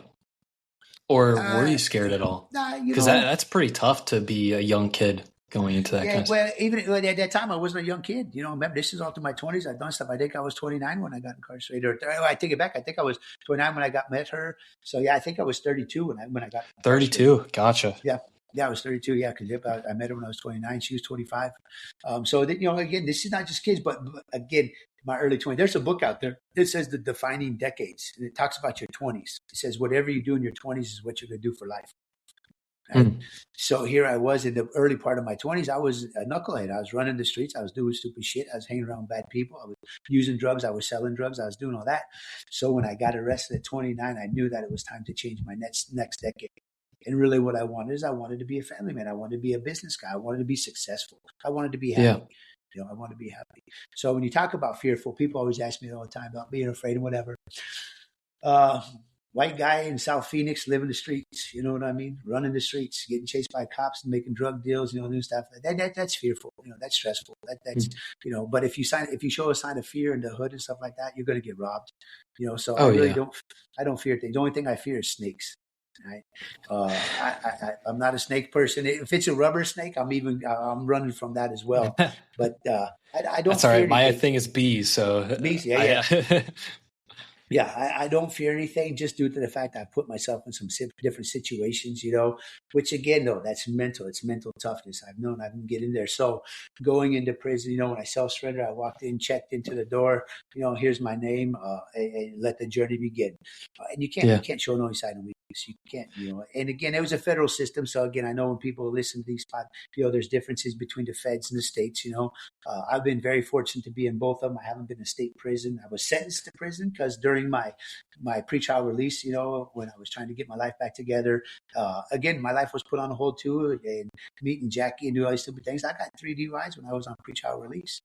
Or were Uh, you scared at all? nah, Because that's pretty tough to be a young kid going into that yeah, kind of stuff. well, even at that time, I wasn't a young kid. Remember, this is all through my 20s. I've done stuff. I think I was 29 when I got incarcerated. I take it back. I think I was 29 when I met her. So yeah, I think I was 32 when I got incarcerated. 32. Gotcha. Yeah. Yeah, I was 32. Yeah, because I met her when I was 29. She was 25. So that, again, this is not just kids, but again, my early 20s. There's a book out there that says the defining decades, and it talks about your 20s. It says whatever you do in your 20s is what you're going to do for life. Right? So here I was in the early part of my 20s. I was a knucklehead. I was running the streets. I was doing stupid shit. I was hanging around bad people. I was using drugs. I was selling drugs. I was doing all that. So when I got arrested at 29, I knew that it was time to change my next decade. And really what I wanted is I wanted to be a family man. I wanted to be a business guy. I wanted to be successful. I wanted to be happy. Yeah. I want to be happy. So when you talk about fearful, people always ask me all the time about being afraid and whatever. White guy in South Phoenix, living the streets, you know what I mean? Running the streets, getting chased by cops and making drug deals, doing stuff. That's fearful, that's stressful. That's but if you show a sign of fear in the hood and stuff like that, you're gonna get robbed. So I really don't fear things. The only thing I fear is snakes. Right. I'm not a snake person. If it's a rubber snake, I'm running from that as well. But I don't That's all fear right. My anything. thing is bees. So Bees, yeah. Yeah, I don't fear anything just due to the fact I put myself in some different situations, which again, though, that's mental. It's mental toughness. I've known I can get in there. So going into prison, when I self-surrendered, I walked in, checked into the door, here's my name, and let the journey begin. And you can't show no sign of weakness. You can't, and again, it was a federal system. So again, I know when people listen to these podcasts, there's differences between the feds and the states, I've been very fortunate to be in both of them. I haven't been in state prison. I was sentenced to prison because during my pretrial release, when I was trying to get my life back together, again, my life was put on hold too. And meeting Jackie and do all these stupid things. I got 3 DUIs when I was on pretrial release.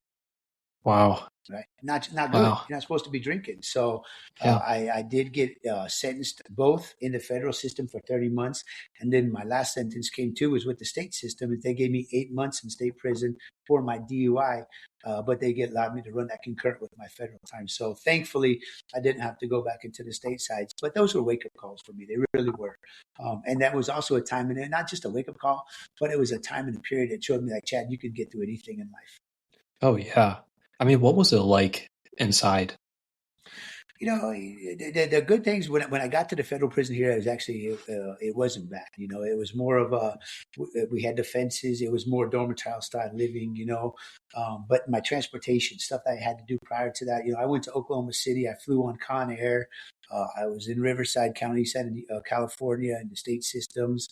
Wow. Right. Not good. Wow. You're not supposed to be drinking. So I did get sentenced both in the federal system for 30 months. And then my last sentence came too was with the state system. And they gave me 8 months in state prison for my DUI. But they allowed me to run that concurrent with my federal time. So thankfully, I didn't have to go back into the state sides. But those were wake-up calls for me. They really were. And that was also a time, and not just a wake-up call, but it was a time and a period that showed me like, Chad, you could get through anything in life. Oh, yeah. I mean, what was it like inside? The good things when I got to the federal prison here, it was actually it wasn't bad. It was more of we had the fences. It was more dormitory style living. But my transportation stuff that I had to do prior to that. I went to Oklahoma City. I flew on Con Air. I was in Riverside County, California, and the state systems.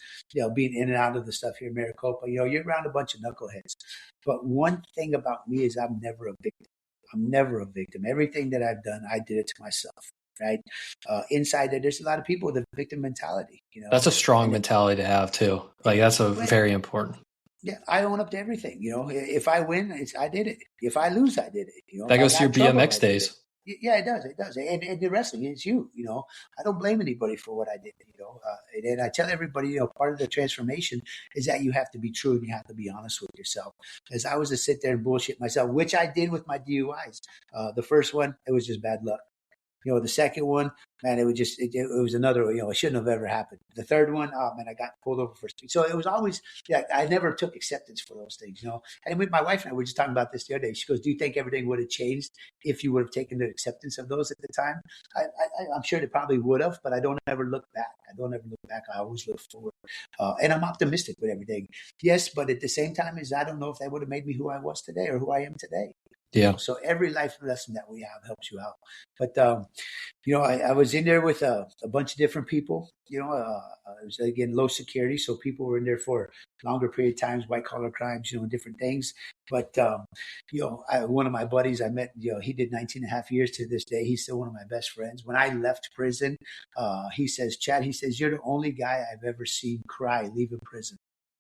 Being in and out of the stuff here in Maricopa. You're around a bunch of knuckleheads. But one thing about me is I'm never a victim. I'm never a victim. Everything that I've done, I did it to myself, right? Inside there's a lot of people with a victim mentality. That's a strong mentality to have too. Like that's very important. Yeah, I own up to everything. If I win, I did it. If I lose, I did it. That goes to your BMX days. Yeah, it does. And the wrestling, it's you. I don't blame anybody for what I did. And I tell everybody, part of the transformation is that you have to be true and you have to be honest with yourself. As I was to sit there and bullshit myself, which I did with my DUIs. The first one, it was just bad luck. The second one, man, it was another, it shouldn't have ever happened. The third one, oh man, I got pulled over for speed. So it was always, I never took acceptance for those things, And with my wife and I, we were just talking about this the other day. She goes, do you think everything would have changed if you would have taken the acceptance of those at the time? I'm sure they probably would have, but I don't ever look back. I always look forward. And I'm optimistic with everything. Yes, but at the same time, I don't know if that would have made me who I was today or who I am today. Yeah. So every life lesson that we have helps you out. But I was in there with a bunch of different people. It was again low security, so people were in there for longer period of times, white collar crimes, different things. But one of my buddies I met, he did 19 and a half years. To this day, he's still one of my best friends. When I left prison, he says, Chad, he says, you're the only guy I've ever seen cry leaving prison.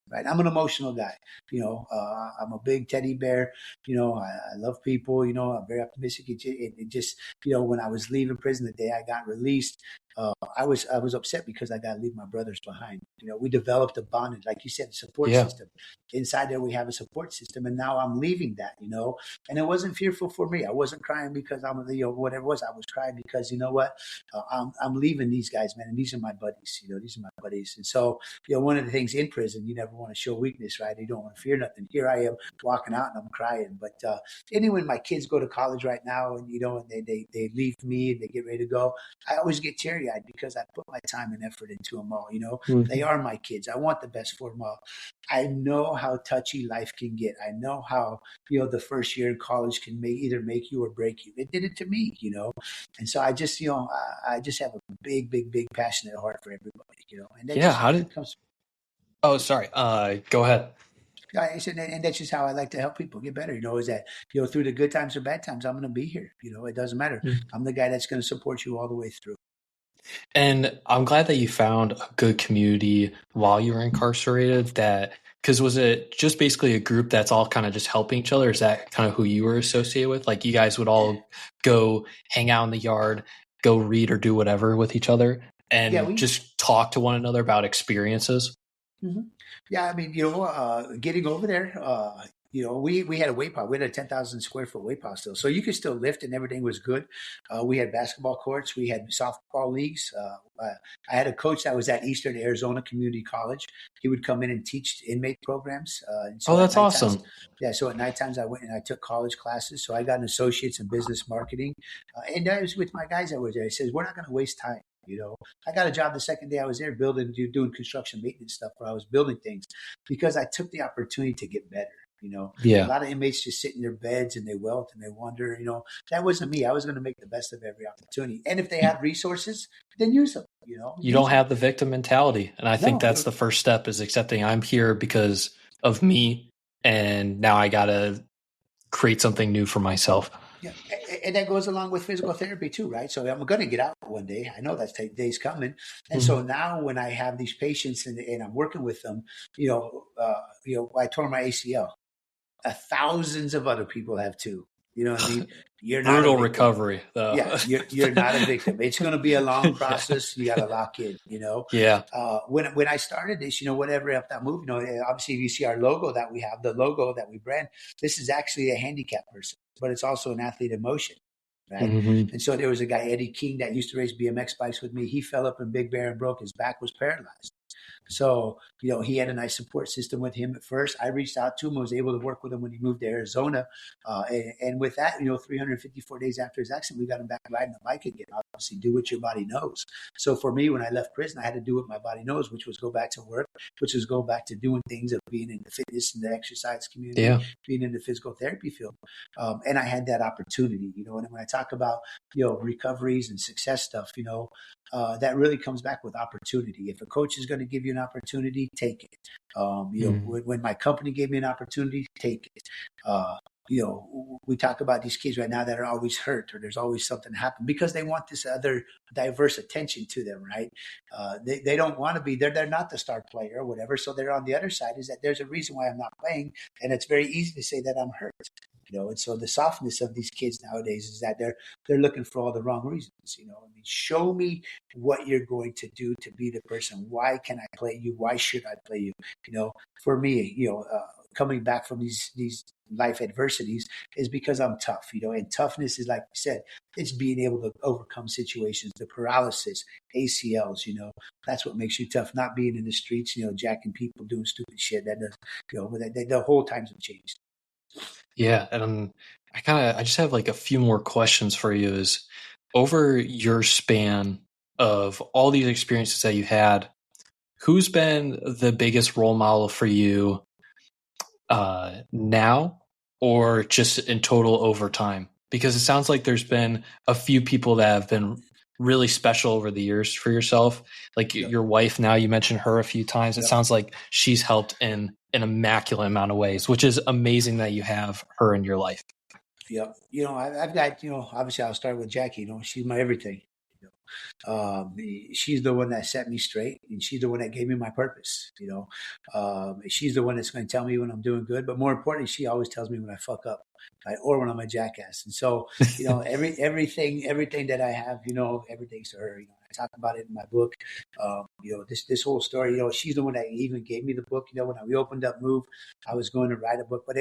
Right. I'm an emotional guy. I'm a big teddy bear. I love people. I'm very optimistic. It just, when I was leaving prison the day I got released, I was upset because I got to leave my brothers behind. We developed a bond, like you said, support system. Inside there, we have a support system, and now I'm leaving that. And it wasn't fearful for me. I wasn't crying because I'm, whatever it was. I was crying because you know what, I'm leaving these guys, man, and these are my buddies. These are my buddies, and so one of the things in prison, you never want to show weakness, right? You don't want to fear nothing. Here I am walking out and I'm crying, but anyway, my kids go to college right now, and and they leave me and they get ready to go. I always get teary eyed because I put my time and effort into them all. They are my kids. I want the best for them all. I know how touchy life can get. I know how the first year in college can either make you or break you. It did it to me, and so I just I just have a big, big, big passionate heart for everybody, and that just comes. Oh, sorry. Go ahead. I said, and that's just how I like to help people get better. Is that through the good times or bad times, I'm going to be here. It doesn't matter. I'm the guy that's going to support you all the way through. And I'm glad that you found a good community while you were incarcerated. Because was it just basically a group that's all kind of just helping each other? Is that kind of who you were associated with? Like you guys would all go hang out in the yard, go read or do whatever with each other, and just talk to one another about experiences? Mm-hmm. Yeah, I mean, getting over there, we had a weight pile. We had a 10,000 square foot weight pile still. So you could still lift and everything was good. We had basketball courts. We had softball leagues. I had a coach that was at Eastern Arizona Community College. He would come in and teach inmate programs. That's awesome. Yeah. So at night times I went and I took college classes. So I got an associate's in business marketing. And I was with my guys that were there. He says, we're not going to waste time. I got a job the second day I was there doing construction maintenance stuff where I was building things because I took the opportunity to get better. A lot of inmates just sit in their beds and they welt and they wonder, that wasn't me. I was going to make the best of every opportunity. And if they have resources, then use them, You don't have the victim mentality. And I think that's the first step is accepting I'm here because of me. And now I got to create something new for myself. Yeah, and that goes along with physical therapy tore, right? So I'm going to get out one day. I know that day's coming. And so now when I have these patients and I'm working with them, I tore my ACL. Thousands of other people have too. You know what I mean? You're not brutal recovery, though. Yeah, you're not a victim. It's going to be a long process. You got to lock in. Yeah. When I started this, whatever up that move, obviously you see our logo that we have, the logo that we brand. This is actually a handicapped person, but it's also an athlete in motion. Right. Mm-hmm. And so there was a guy, Eddie King, that used to race BMX bikes with me. He fell up in Big Bear and broke his back, was paralyzed. So, he had a nice support system with him at first. I reached out to him, was able to work with him when he moved to Arizona. And with that, 354 days after his accident, we got him back riding the bike again. Obviously, do what your body knows. So for me, when I left prison, I had to do what my body knows, which was go back to work, which was go back to doing things of being in the fitness and the exercise community, being in the physical therapy field. And I had that opportunity, and when I talk about, recoveries and success stuff, that really comes back with opportunity. If a coach is going to give you an opportunity, take it. When my company gave me an opportunity, take it. We talk about these kids right now that are always hurt or there's always something happen because they want this other diverse attention to them, right? They don't want to be there. They're not the star player or whatever. So they're on the other side is that there's a reason why I'm not playing. And it's very easy to say that I'm hurt. And so the softness of these kids nowadays is that they're looking for all the wrong reasons. Show me what you're going to do to be the person. Why can I play you? Why should I play you? For me, coming back from these life adversities is because I'm tough, and toughness is, like I said, it's being able to overcome situations, the paralysis, ACLs, that's what makes you tough, not being in the streets, jacking people, doing stupid shit. That does, the whole times have changed. Yeah. And I just have like a few more questions for you is over your span of all these experiences that you had, who's been the biggest role model for you now or just in total over time? Because it sounds like there's been a few people that have been really special over the years for yourself. Like your wife, now you mentioned her a few times. It sounds like she's helped in an immaculate amount of ways, which is amazing that you have her in your life. Yep. I've got, obviously I'll start with Jackie, she's my everything. She's the one that set me straight, and she's the one that gave me my purpose. She's the one that's going to tell me when I'm doing good, but more importantly, she always tells me when I fuck up, right? Or when I'm a jackass. And so, everything that I have, everything's to her. I talk about it in my book. This whole story, she's the one that even gave me the book. When we opened up Move, I was going to write a book, but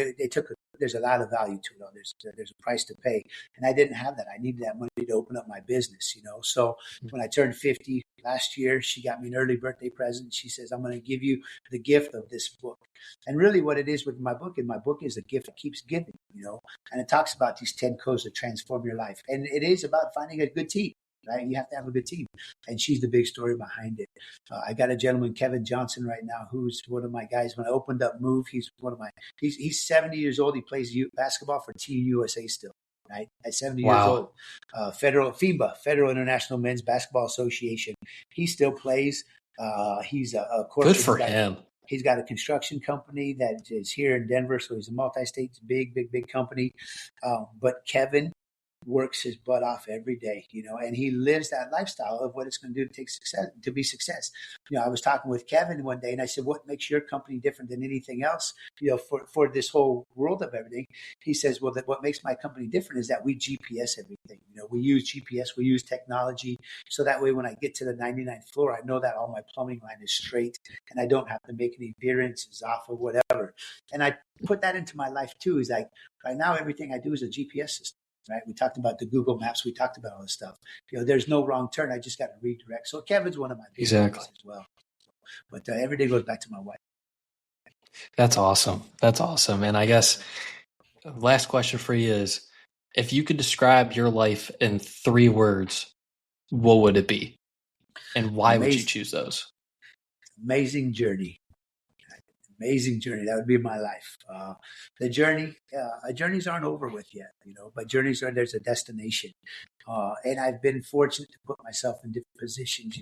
there's a lot of value to it. There's a price to pay, and I didn't have that. I needed that money to open up my business. So when I turned 50 last year, she got me an early birthday present. She says, "I'm going to give you the gift of this book." And really, what it is with my book is a gift that keeps giving. And it talks about these 10 codes that transform your life, and it is about finding a good team. Right? You have to have a good team. And she's the big story behind it. I got a gentleman, Kevin Johnson, right now, who's one of my guys. When I opened up Move, he's 70 years old. He plays basketball for Team USA still. Right? At 70 years old. FIBA, Federal International Men's Basketball Association. He still plays. He's a corporate. Good for him. He's got a construction company that is here in Denver. So he's a multi-state, big company. But Kevin works his butt off every day, and he lives that lifestyle of what it's going to do to be success. I was talking with Kevin one day, and I said, "What makes your company different than anything else, for this whole world of everything?" He says, "Well, what makes my company different is that we GPS everything. We use GPS, we use technology, so that way when I get to the 99th floor, I know that all my plumbing line is straight, and I don't have to make any variances off of whatever." And I put that into my life too. Is like right now, everything I do is a GPS system. Right? We talked about the Google Maps. We talked about all this stuff. There's no wrong turn. I just got to redirect. So Kevin's one of my big friends as well. But every day goes back to my wife. That's awesome. And I guess last question for you is, if you could describe your life in 3 words, what would it be? And why would you choose those? Amazing journey. Amazing journey. That would be my life. The journey, journeys aren't over with yet, but there's a destination. And I've been fortunate to put myself in different positions.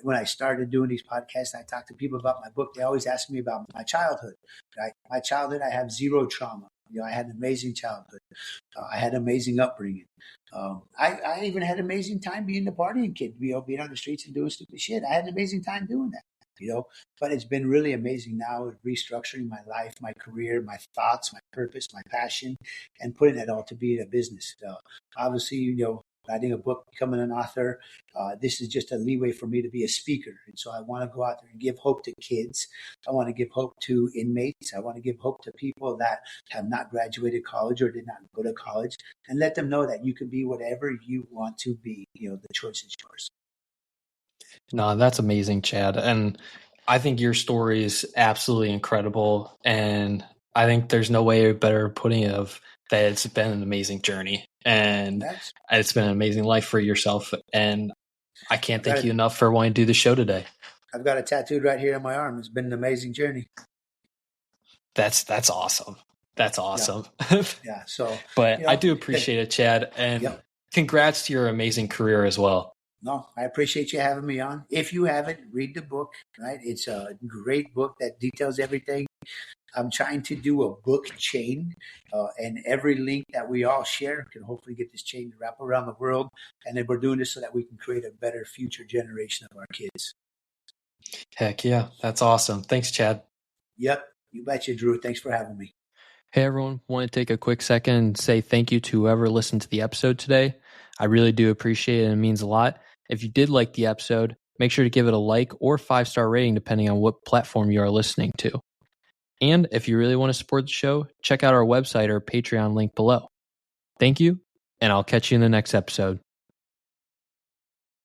When I started doing these podcasts, I talk to people about my book. They always ask me about my childhood. Right? My childhood, I have zero trauma. I had an amazing childhood. I had an amazing upbringing. I even had an amazing time being the partying kid, being on the streets and doing stupid shit. I had an amazing time doing that. But it's been really amazing now restructuring my life, my career, my thoughts, my purpose, my passion, and putting that all to be a business. Obviously, writing a book, becoming an author, this is just a leeway for me to be a speaker. And so I want to go out there and give hope to kids. I want to give hope to inmates. I want to give hope to people that have not graduated college or did not go to college, and let them know that you can be whatever you want to be. The choice is yours. No, that's amazing, Chad. And I think your story is absolutely incredible. And I think there's no way better putting it of that it's been an amazing journey. And it's been an amazing life for yourself. And I can't thank you enough for wanting to do the show today. I've got it tattooed right here on my arm. It's been an amazing journey. That's awesome. That's awesome. Yeah. So, but I do appreciate it, Chad. And congrats to your amazing career as well. No, I appreciate you having me on. If you haven't, read the book, right? It's a great book that details everything. I'm trying to do a book chain, and every link that we all share can hopefully get this chain to wrap around the world. And then we're doing this so that we can create a better future generation of our kids. Heck yeah. That's awesome. Thanks, Chad. Yep. You betcha, Drew. Thanks for having me. Hey, everyone. Want to take a quick second and say thank you to whoever listened to the episode today. I really do appreciate it, and it means a lot. If you did like the episode, make sure to give it a like or 5-star rating depending on what platform you are listening to. And if you really want to support the show, check out our website or Patreon link below. Thank you, and I'll catch you in the next episode.